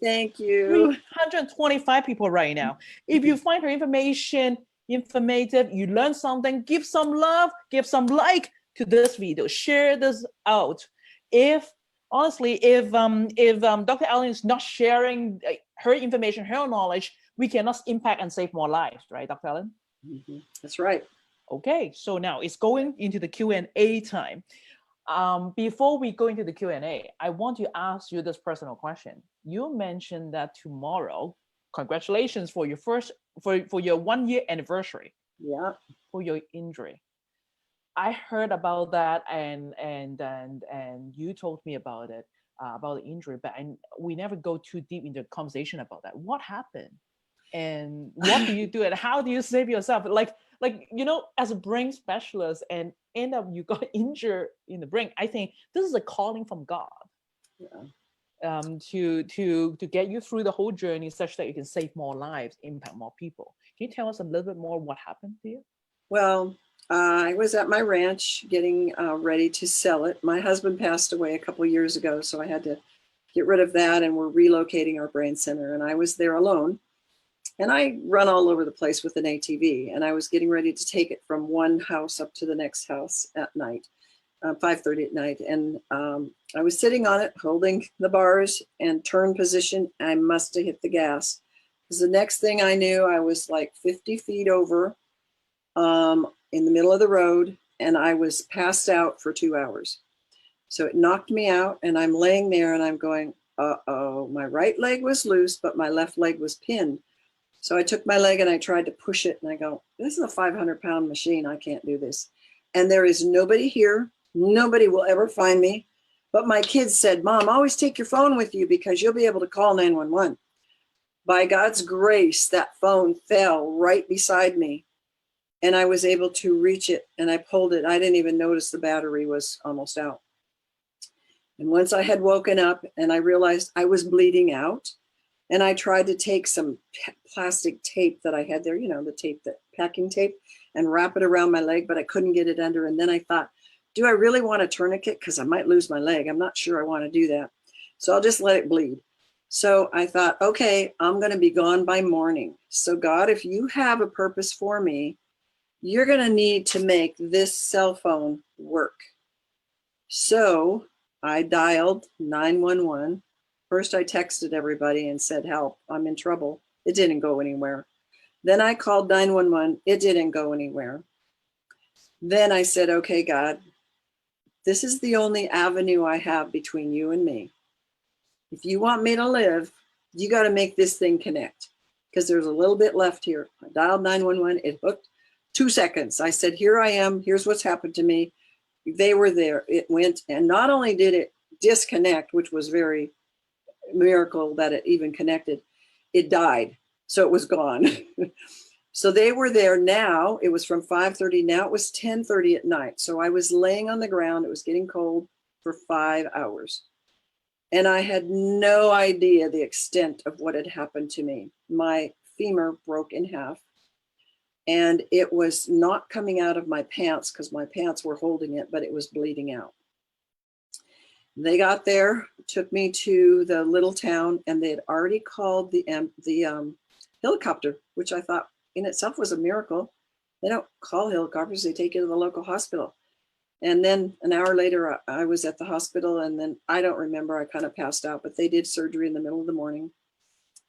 Thank you. 325 people right now. If you find her informative, you learn something, give some love, give some like to this video, share this out. If honestly, if Dr. Allen is not sharing her information, her knowledge, we cannot impact and save more lives, right, Dr. Allen? Mm-hmm. That's right. Okay, so now it's going into the Q&A time. Before we go into the Q&A, I want to ask you this personal question. You mentioned that tomorrow, congratulations for your for your 1-year anniversary. Yeah. For your injury. I heard about that, and you told me about it, about the injury, but we never go too deep into the conversation about that. What happened, and what do you do, and how do you save yourself? Like you know, as a brain specialist, and end up you got injured in the brain. I think this is a calling from God. Yeah. To get you through the whole journey, such that you can save more lives, impact more people. Can you tell us a little bit more what happened to you? Well, I was at my ranch getting ready to sell it. My husband passed away a couple of years ago, so I had to get rid of that, and we're relocating our brain center, and I was there alone. And I run all over the place with an ATV, and I was getting ready to take it from one house up to the next house at night, 5:30 at night. And I was sitting on it, holding the bars and turn position. I must have hit the gas, because the next thing I knew, I was like 50 feet over in the middle of the road, and I was passed out for 2 hours. So it knocked me out, and I'm laying there and I'm going, uh-oh, my right leg was loose, but my left leg was pinned. So I took my leg and I tried to push it, and I go, this is a 500-pound machine. I can't do this. And there is nobody here. Nobody will ever find me. But my kids said, Mom, always take your phone with you because you'll be able to call 911. By God's grace, that phone fell right beside me, and I was able to reach it, and I pulled it. I didn't even notice the battery was almost out. And once I had woken up and I realized I was bleeding out, and I tried to take some plastic tape that I had there, the tape, that packing tape, and wrap it around my leg, but I couldn't get it under. And then I thought, do I really want a tourniquet? Because I might lose my leg. I'm not sure I want to do that. So I'll just let it bleed. So I thought, okay, I'm going to be gone by morning. So God, if you have a purpose for me, you're going to need to make this cell phone work. So I dialed 911. First, I texted everybody and said, help, I'm in trouble. It didn't go anywhere. Then I called 911. It didn't go anywhere. Then I said, okay, God, this is the only avenue I have between you and me. If you want me to live, you got to make this thing connect, because there's a little bit left here. I dialed 911. It hooked. 2 seconds. I said, here I am. Here's what's happened to me. They were there. It went. And not only did it disconnect, which was very miracle that it even connected, it died. So it was gone. So they were there. Now it was from 5:30. Now it was 10:30 at night. So I was laying on the ground. It was getting cold for 5 hours. And I had no idea the extent of what had happened to me. My femur broke in half, and it was not coming out of my pants because my pants were holding it, but it was bleeding out. They got there, took me to the little town, and they had already called the helicopter, which I thought in itself was a miracle. They don't call helicopters, they take you to the local hospital. And then an hour later, I was at the hospital, and then I don't remember, I kind of passed out, but they did surgery in the middle of the morning.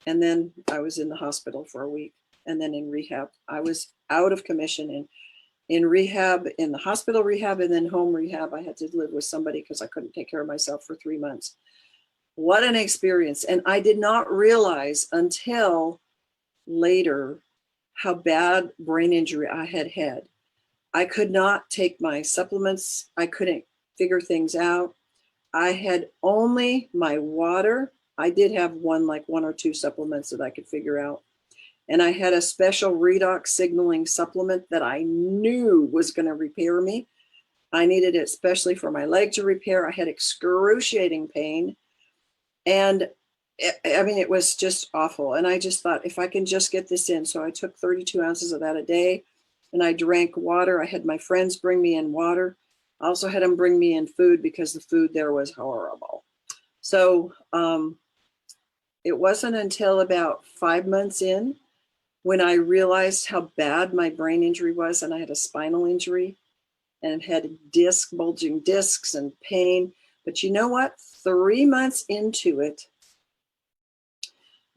And then I was in the hospital for a week, and then in rehab. I was out of commission, and in rehab, in the hospital rehab, and then home rehab. I had to live with somebody because I couldn't take care of myself for 3 months. What an experience. And I did not realize until later how bad brain injury I had had. I could not take my supplements. I couldn't figure things out. I had only my water. I did have one or two supplements that I could figure out. And I had a special redox signaling supplement that I knew was going to repair me. I needed it especially for my leg to repair. I had excruciating pain. And it was just awful. And I just thought, if I can just get this in. So I took 32 ounces of that a day, and I drank water. I had my friends bring me in water. I also had them bring me in food because the food there was horrible. So it wasn't until about 5 months in when I realized how bad my brain injury was, and I had a spinal injury and had bulging discs and pain. But you know what? 3 months into it,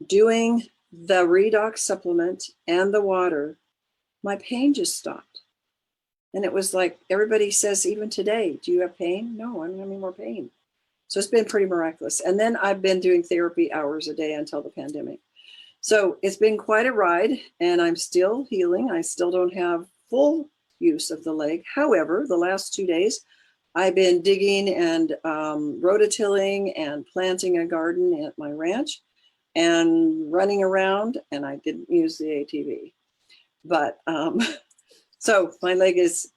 doing the redox supplement and the water, my pain just stopped. And it was like everybody says, even today, do you have pain? No, I don't have any more pain. So it's been pretty miraculous. And then I've been doing therapy hours a day until the pandemic. So it's been quite a ride, and I'm still healing. I still don't have full use of the leg. However, the last 2 days, I've been digging and rototilling and planting a garden at my ranch and running around, and I didn't use the ATV. But so my leg is,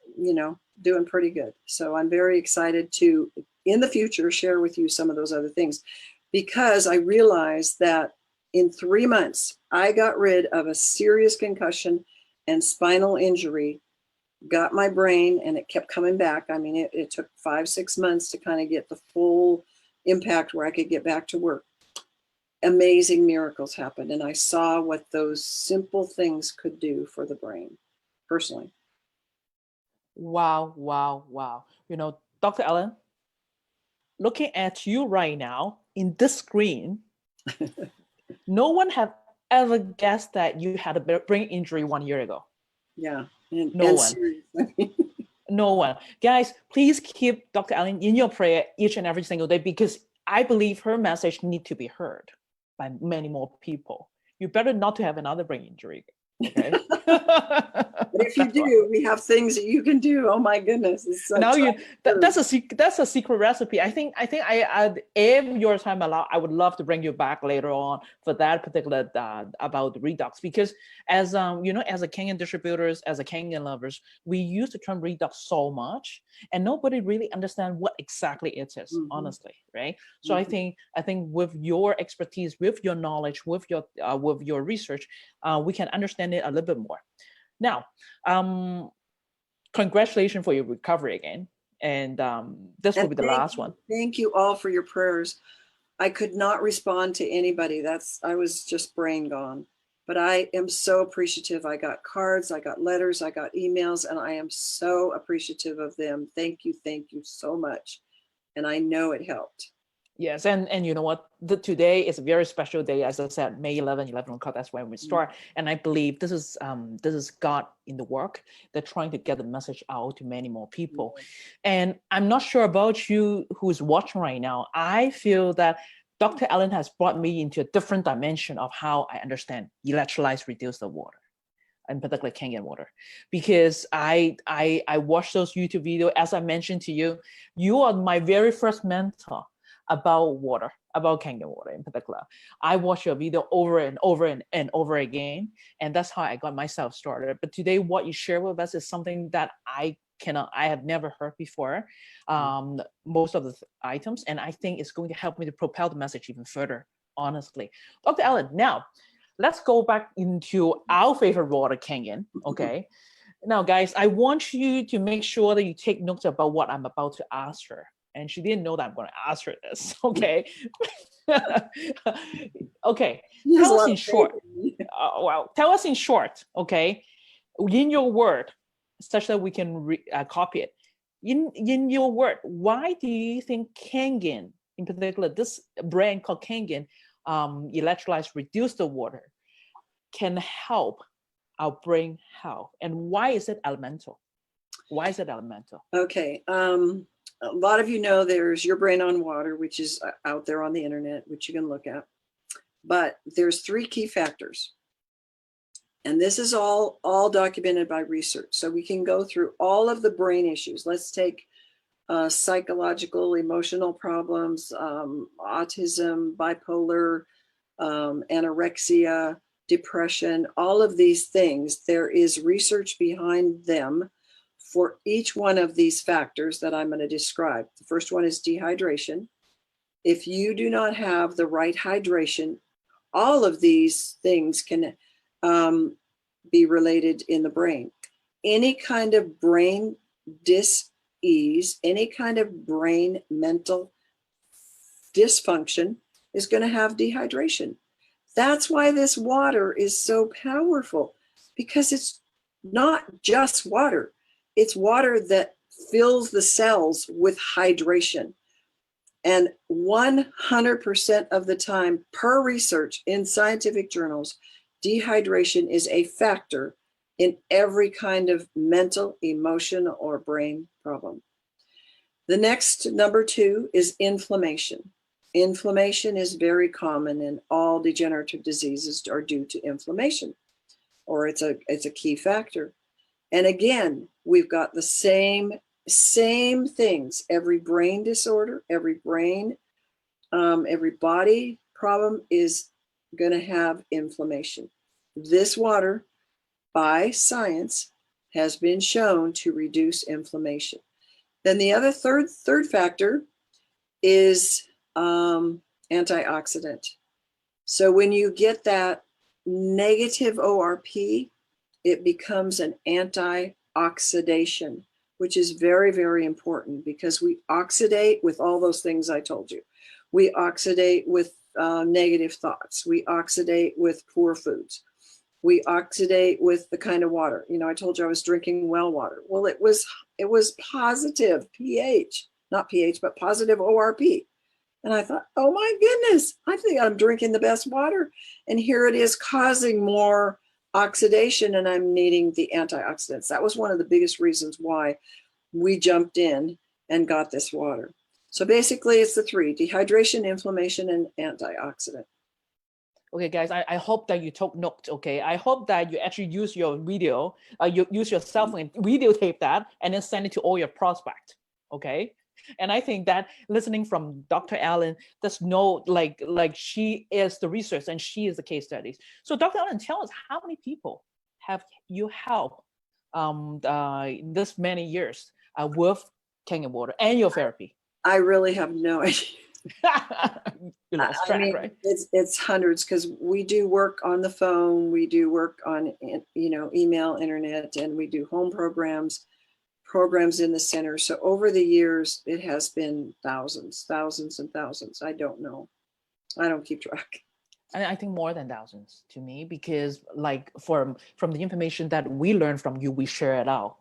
doing pretty good. So I'm very excited to, in the future, share with you some of those other things, because I realized that in 3 months, I got rid of a serious concussion and spinal injury, got my brain, and it kept coming back. It took 5-6 months to kind of get the full impact where I could get back to work. Amazing miracles happened, and I saw what those simple things could do for the brain, personally. Wow, wow, wow. Dr. Allen, looking at you right now in this screen, no one had ever guessed that you had a brain injury 1 year ago. Yeah. No one. Serious. No one. Guys, please keep Dr. Allen in your prayer each and every single day, because I believe her message need to be heard by many more people. You better not to have another brain injury. Okay. But if you do, we have things that you can do. Oh my goodness. It's Now that's a secret recipe. I if your time allow, I would love to bring you back later on for that particular about the redux, because as as a Kangen distributors, as a Kangen lovers, we use the term redux so much, and nobody really understand what exactly it is, honestly, right? So I think with your expertise, with your knowledge, with your research, we can understand it a little bit more. Now, congratulations for your recovery again. And this will be the last one. Thank you all for your prayers. I could not respond to anybody. I was just brain gone. But I am so appreciative. I got cards, I got letters, I got emails, and I am so appreciative of them. Thank you so much. And I know it helped. Yes, and you know what? Today is a very special day. As I said, May 11 o'clock, that's when we start. And I believe this is God in the work. They're trying to get the message out to many more people. And I'm not sure about you who's watching right now. I feel that Dr. Allen has brought me into a different dimension of how I understand electrolytes reduce the water, and particularly Kangen water, because I watched those YouTube videos. As I mentioned to you, you are my very first mentor about water, about Kangen water in particular. I watched your video over and over and over again, and that's how I got myself started. But today, what you share with us is something that I have never heard before, most of the items, and I think it's going to help me to propel the message even further, honestly. Dr. Allen, now, let's go back into our favorite water, Kangen, okay? Now, guys, I want you to make sure that you take notes about what I'm about to ask her. And she didn't know that I'm going to ask her this, okay? Okay, tell us in short. Tell us in short, okay? In your word, such that we can copy it. In your word, why do you think Kangen, in particular, this brand called Kangen, electrolytes reduce the water, can help our brain health? And why is it elemental? Why is it elemental? Okay. A lot of you know there's Your Brain on Water, which is out there on the internet, which you can look at. But there's 3 key factors. And this is all documented by research. So we can go through all of the brain issues. Let's take psychological, emotional problems, autism, bipolar, anorexia, depression, all of these things. There is research behind them for each one of these factors that I'm going to describe. The first one is dehydration. If you do not have the right hydration, all of these things can be related in the brain. Any kind of brain dis-ease, any kind of brain mental dysfunction is going to have dehydration. That's why this water is so powerful, because it's not just water. It's water that fills the cells with hydration. And 100% of the time, per research in scientific journals, dehydration is a factor in every kind of mental, emotional, or brain problem. The next, number 2, is inflammation. Inflammation is very common, and all degenerative diseases are due to inflammation, or it's a key factor. And again, we've got the same things. Every brain disorder, every body problem is going to have inflammation. This water, by science, has been shown to reduce inflammation. Then the other third factor is antioxidant. So when you get that negative ORP, it becomes an anti-oxidation, which is very, very important, because we oxidate with all those things I told you. We oxidate with negative thoughts. We oxidate with poor foods. We oxidate with the kind of water. You know, I told you I was drinking well water. Well, it was positive pH, not pH, but positive ORP. And I thought, oh my goodness, I think I'm drinking the best water. And here it is causing more oxidation, and I'm needing the antioxidants. That was one of the biggest reasons why we jumped in and got this water. So basically it's the three: dehydration, inflammation, and antioxidant. Okay, guys, I hope that you took notes, okay? I hope that you actually use your video, you use your cell phone, videotape that, and then send it to all your prospects, okay? And I think that listening from Dr. Allen, there's no, like she is the research and she is the case studies. So Dr. Allen, tell us, how many people have you helped this many years with Kangen water and your therapy? I really have no idea. You lost track, right? It's hundreds, because we do work on the phone, we do work on email, internet, and we do home programs in the center. So over the years, it has been thousands and thousands. I don't know. I don't keep track. I think more than thousands to me, because like from the information that we learn from you, we share it out.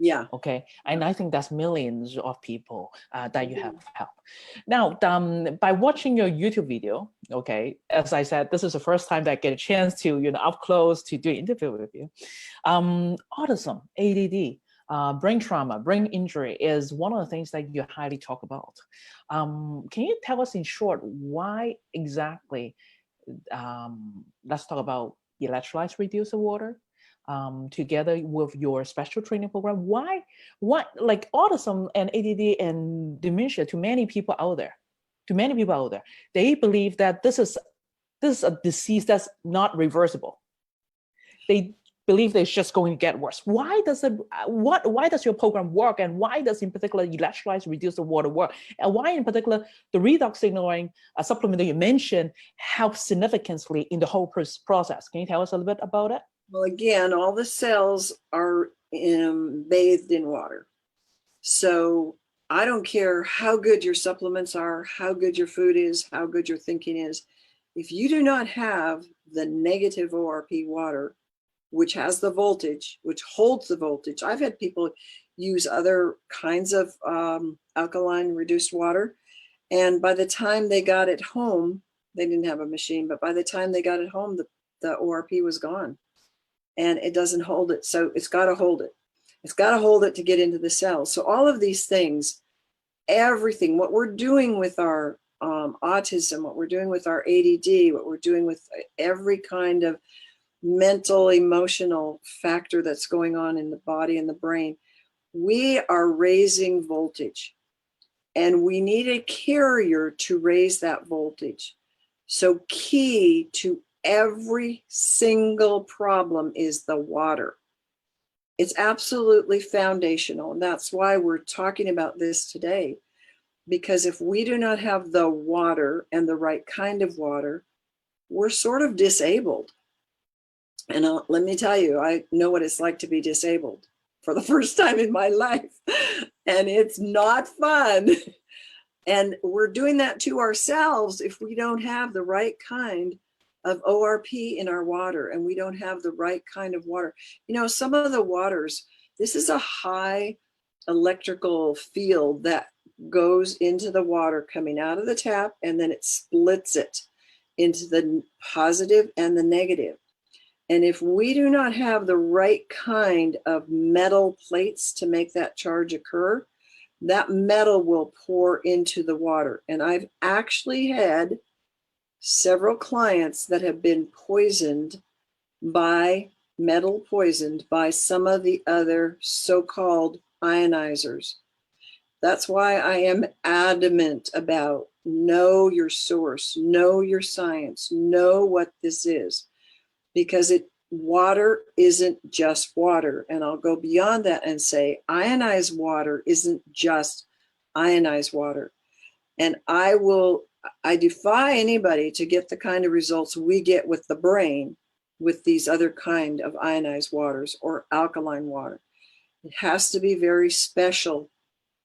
Yeah. Okay. And I think that's millions of people that you have helped. Now, by watching your YouTube video, okay, as I said, this is the first time that I get a chance to, up close to do an interview with you. Autism, ADD, brain trauma, brain injury is one of the things that you highly talk about. Can you tell us in short why exactly? Let's talk about electrolytes reduce the water. Together with your special training program, why like autism and ADD and dementia, to many people out there, they believe that this is a disease that's not reversible. They believe that it's just going to get worse. Why does your program work, and why does in particular electrolytes reduce the water work, and why in particular the redox signaling supplement that you mentioned helps significantly in the whole process? Can you tell us a little bit about it? Well, again, all the cells are bathed in water. So I don't care how good your supplements are, how good your food is, how good your thinking is. If you do not have the negative ORP water, which has the voltage, which holds the voltage. I've had people use other kinds of alkaline reduced water. And by the time they got it home, they didn't have a machine, but by the time they got it home, the ORP was gone. And it doesn't hold it. So it's got to hold it. It's got to hold it to get into the cells. So all of these things, everything, what we're doing with our autism, what we're doing with our ADD, what we're doing with every kind of mental, emotional factor that's going on in the body and the brain, we are raising voltage. And we need a carrier to raise that voltage. So key to every single problem is the water. It's absolutely foundational. And that's why we're talking about this today. Because if we do not have the water and the right kind of water, we're sort of disabled. And let me tell you, I know what it's like to be disabled for the first time in my life. And it's not fun. And we're doing that to ourselves if we don't have the right kind of ORP in our water, and we don't have the right kind of water. Some of the waters, this is a high electrical field that goes into the water coming out of the tap, and then it splits it into the positive and the negative. And if we do not have the right kind of metal plates to make that charge occur, that metal will pour into the water. And I've actually had several clients that have been poisoned by some of the other so-called ionizers. That's why I am adamant about know your source, know your science, know what this is, because water isn't just water. And I'll go beyond that and say ionized water isn't just ionized water. And I defy anybody to get the kind of results we get with the brain with these other kind of ionized waters or alkaline water. It has to be very special,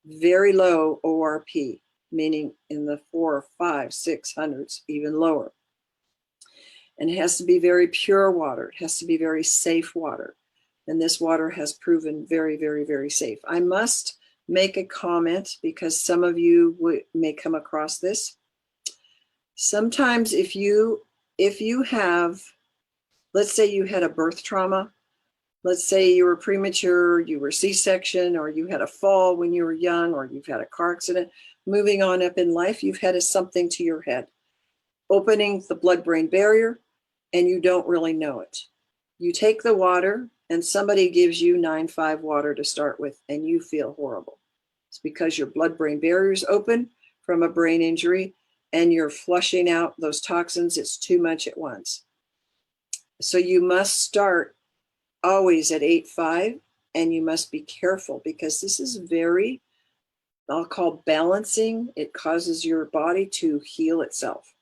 very low ORP, meaning in the 400, 500, 600s, even lower. And it has to be very pure water. It has to be very safe water. And this water has proven very, very, very safe. I must make a comment because some of you may come across this. Sometimes if you have, let's say you had a birth trauma, let's say you were premature, you were C-section, or you had a fall when you were young, or you've had a car accident, moving on up in life, you've had something to your head, opening the blood-brain barrier, and you don't really know it. You take the water and somebody gives you 9,5 water to start with, and you feel horrible. It's because your blood-brain barrier is open from a brain injury and you're flushing out those toxins. It's too much at once. So you must start always at 8,5, and you must be careful because this is very, I'll call balancing. It causes your body to heal itself.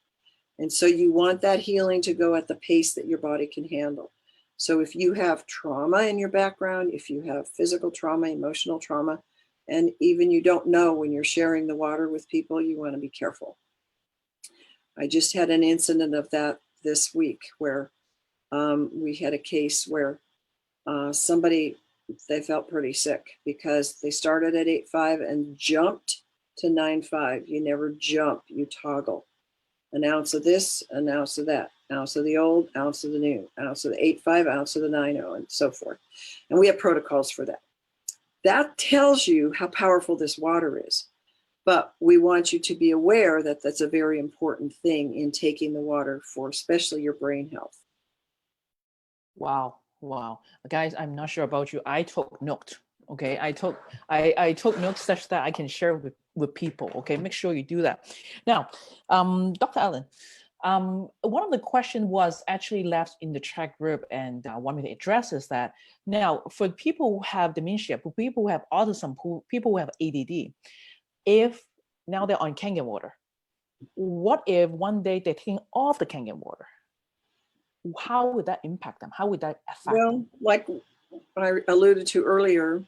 And so you want that healing to go at the pace that your body can handle. So if you have trauma in your background, if you have physical trauma, emotional trauma, and even you don't know when you're sharing the water with people, you want to be careful. I just had an incident of that this week where we had a case where somebody, they felt pretty sick because they started at 8,5 and jumped to 9,5. You never jump, you toggle. An ounce of this, an ounce of that, ounce of the old, ounce of the new, ounce of the 8,5, ounce of the 9,0, and so forth. And we have protocols for that. That tells you how powerful this water is. But we want you to be aware that that's a very important thing in taking the water for especially your brain health. Wow. Wow. Guys, I'm not sure about you. I took note. Okay. I took notes such that I can share with people. Okay. Make sure you do that. Now, Dr. Allen, one of the questions was actually left in the chat group, and I want me to address is that now for people who have dementia, for people who have autism, people who have ADD, if now they're on Kangen water, what if one day they're taking off the Kangen water? How would that impact them? How would that affect them? Like I alluded to earlier,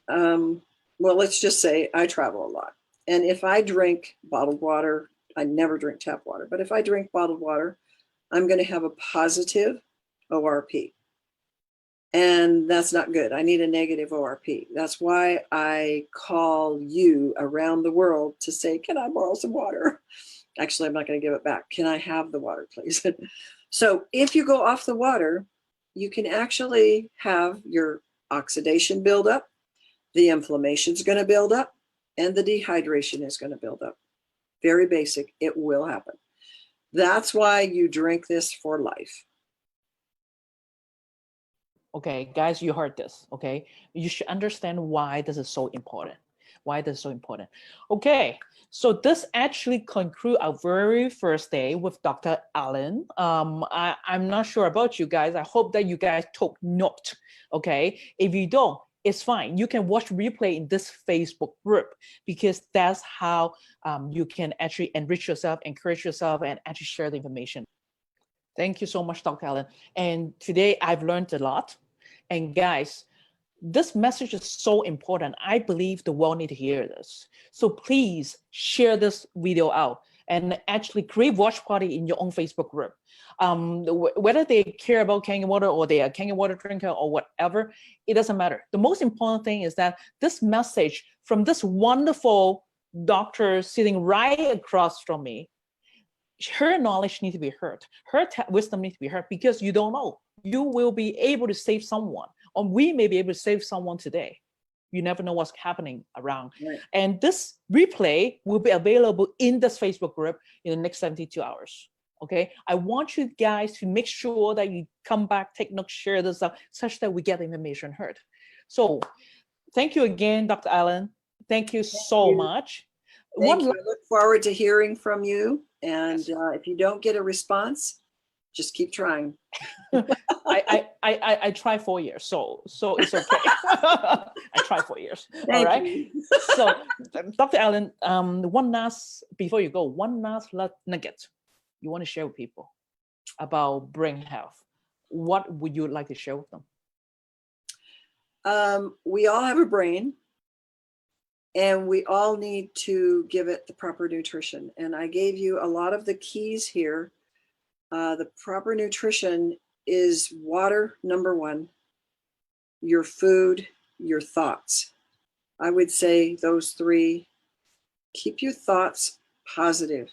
well, let's just say I travel a lot. And if I drink bottled water, I never drink tap water, but if I drink bottled water, I'm going to have a positive ORP. And that's not good. I need a negative ORP. That's why I call you around the world to say, can I borrow some water? Actually, I'm not going to give it back. Can I have the water, please? So if you go off the water, you can actually have your oxidation build up, the inflammation is going to build up, and the dehydration is going to build up. Very basic. It will happen. That's why you drink this for life. Okay, guys, you heard this. Okay, you should understand why this is so important. Why this is so important. Okay, so this actually concludes our very first day with Dr. Allen. I'm not sure about you guys. I hope that you guys took note. Okay, if you don't, it's fine. You can watch replay in this Facebook group because that's how you can actually enrich yourself, encourage yourself, and actually share the information. Thank you so much, Dr. Allen. And today I've learned a lot. And guys, this message is so important. I believe the world needs to hear this. So please share this video out and actually create watch party in your own Facebook group. Whether they care about Kangen water or they are Kangen water drinker or whatever, it doesn't matter. The most important thing is that this message from this wonderful doctor sitting right across from me, her knowledge needs to be heard. Her wisdom needs to be heard because you don't know. You will be able to save someone, or we may be able to save someone today. You never know what's happening around. Right. And this replay will be available in this Facebook group in the next 72 hours. Okay. I want you guys to make sure that you come back, take notes, share this up, such that we get the information heard. So thank you again, Dr. Allen. Thank you so much. Thank you. I look forward to hearing from you. And if you don't get a response, just keep trying. I tried 4 years, so it's okay. I tried 4 years. Thank all right. you. So, Dr. Allen, before you go, one last nugget you want to share with people about brain health. What would you like to share with them? We all have a brain. And we all need to give it the proper nutrition. And I gave you a lot of the keys here. The proper nutrition is water, number one, your food, your thoughts. I would say those three. Keep your thoughts positive.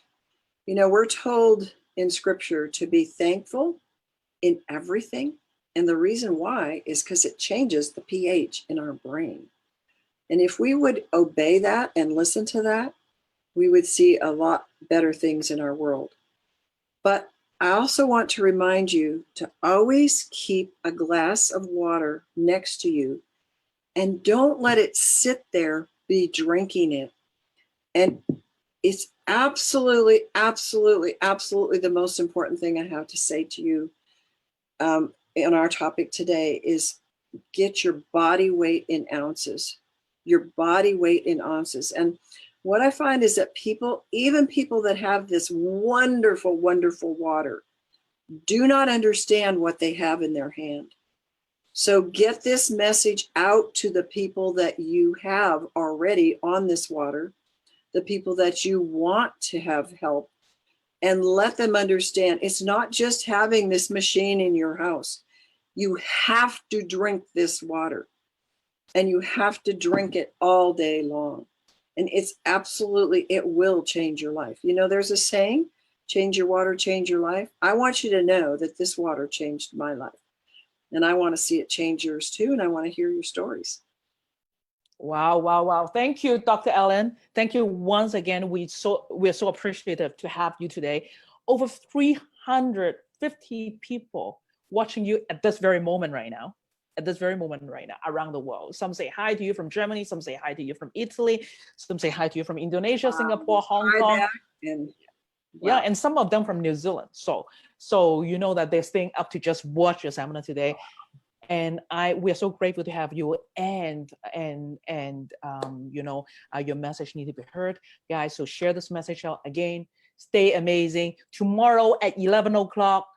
You know, we're told in scripture to be thankful in everything. And the reason why is because it changes the pH in our brain. And if we would obey that and listen to that, we would see a lot better things in our world. But I also want to remind you to always keep a glass of water next to you and don't let it sit there, be drinking it. And it's absolutely, absolutely, absolutely the most important thing I have to say to you in our topic today is get your body weight in ounces, your body weight in ounces. And what I find is that people, even people that have this wonderful, wonderful water, do not understand what they have in their hand. So get this message out to the people that you have already on this water, the people that you want to have help, and let them understand it's not just having this machine in your house. You have to drink this water, and you have to drink it all day long. And it's absolutely, it will change your life. You know, there's a saying, change your water, change your life. I want you to know that this water changed my life. And I want to see it change yours too. And I want to hear your stories. Wow, wow, wow. Thank you, Dr. Allen. Thank you once again. We're so appreciative to have you today. Over 350 people watching you at this very moment right now. At this very moment right now around the world. Some say hi to you from Germany, some say hi to you from Italy, some say hi to you from Indonesia, Singapore, Hong Kong. And yeah, and some of them from New Zealand. So you know that they're staying up to just watch your seminar today. And we're so grateful to have you, and you know, your message need to be heard, guys. So share this message out again. Stay amazing. Tomorrow at 11 o'clock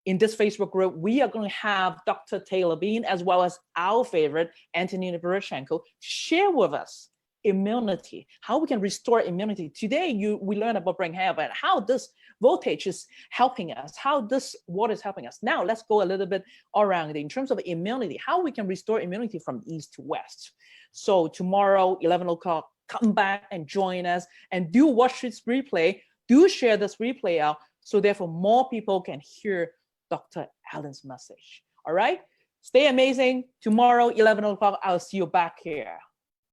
in this Facebook group, we are going to have Dr. Taylor Bean as well as our favorite Antonina Poroshenko share with us immunity, how we can restore immunity. Today, we learned about brain health and how this voltage is helping us, how this water is helping us. Now, let's go a little bit around in terms of immunity, how we can restore immunity from east to west. So tomorrow, 11 o'clock, come back and join us and do watch this replay. Do share this replay out so therefore more people can hear Dr. Allen's message. All right? Stay amazing. Tomorrow, 11 o'clock, I'll see you back here.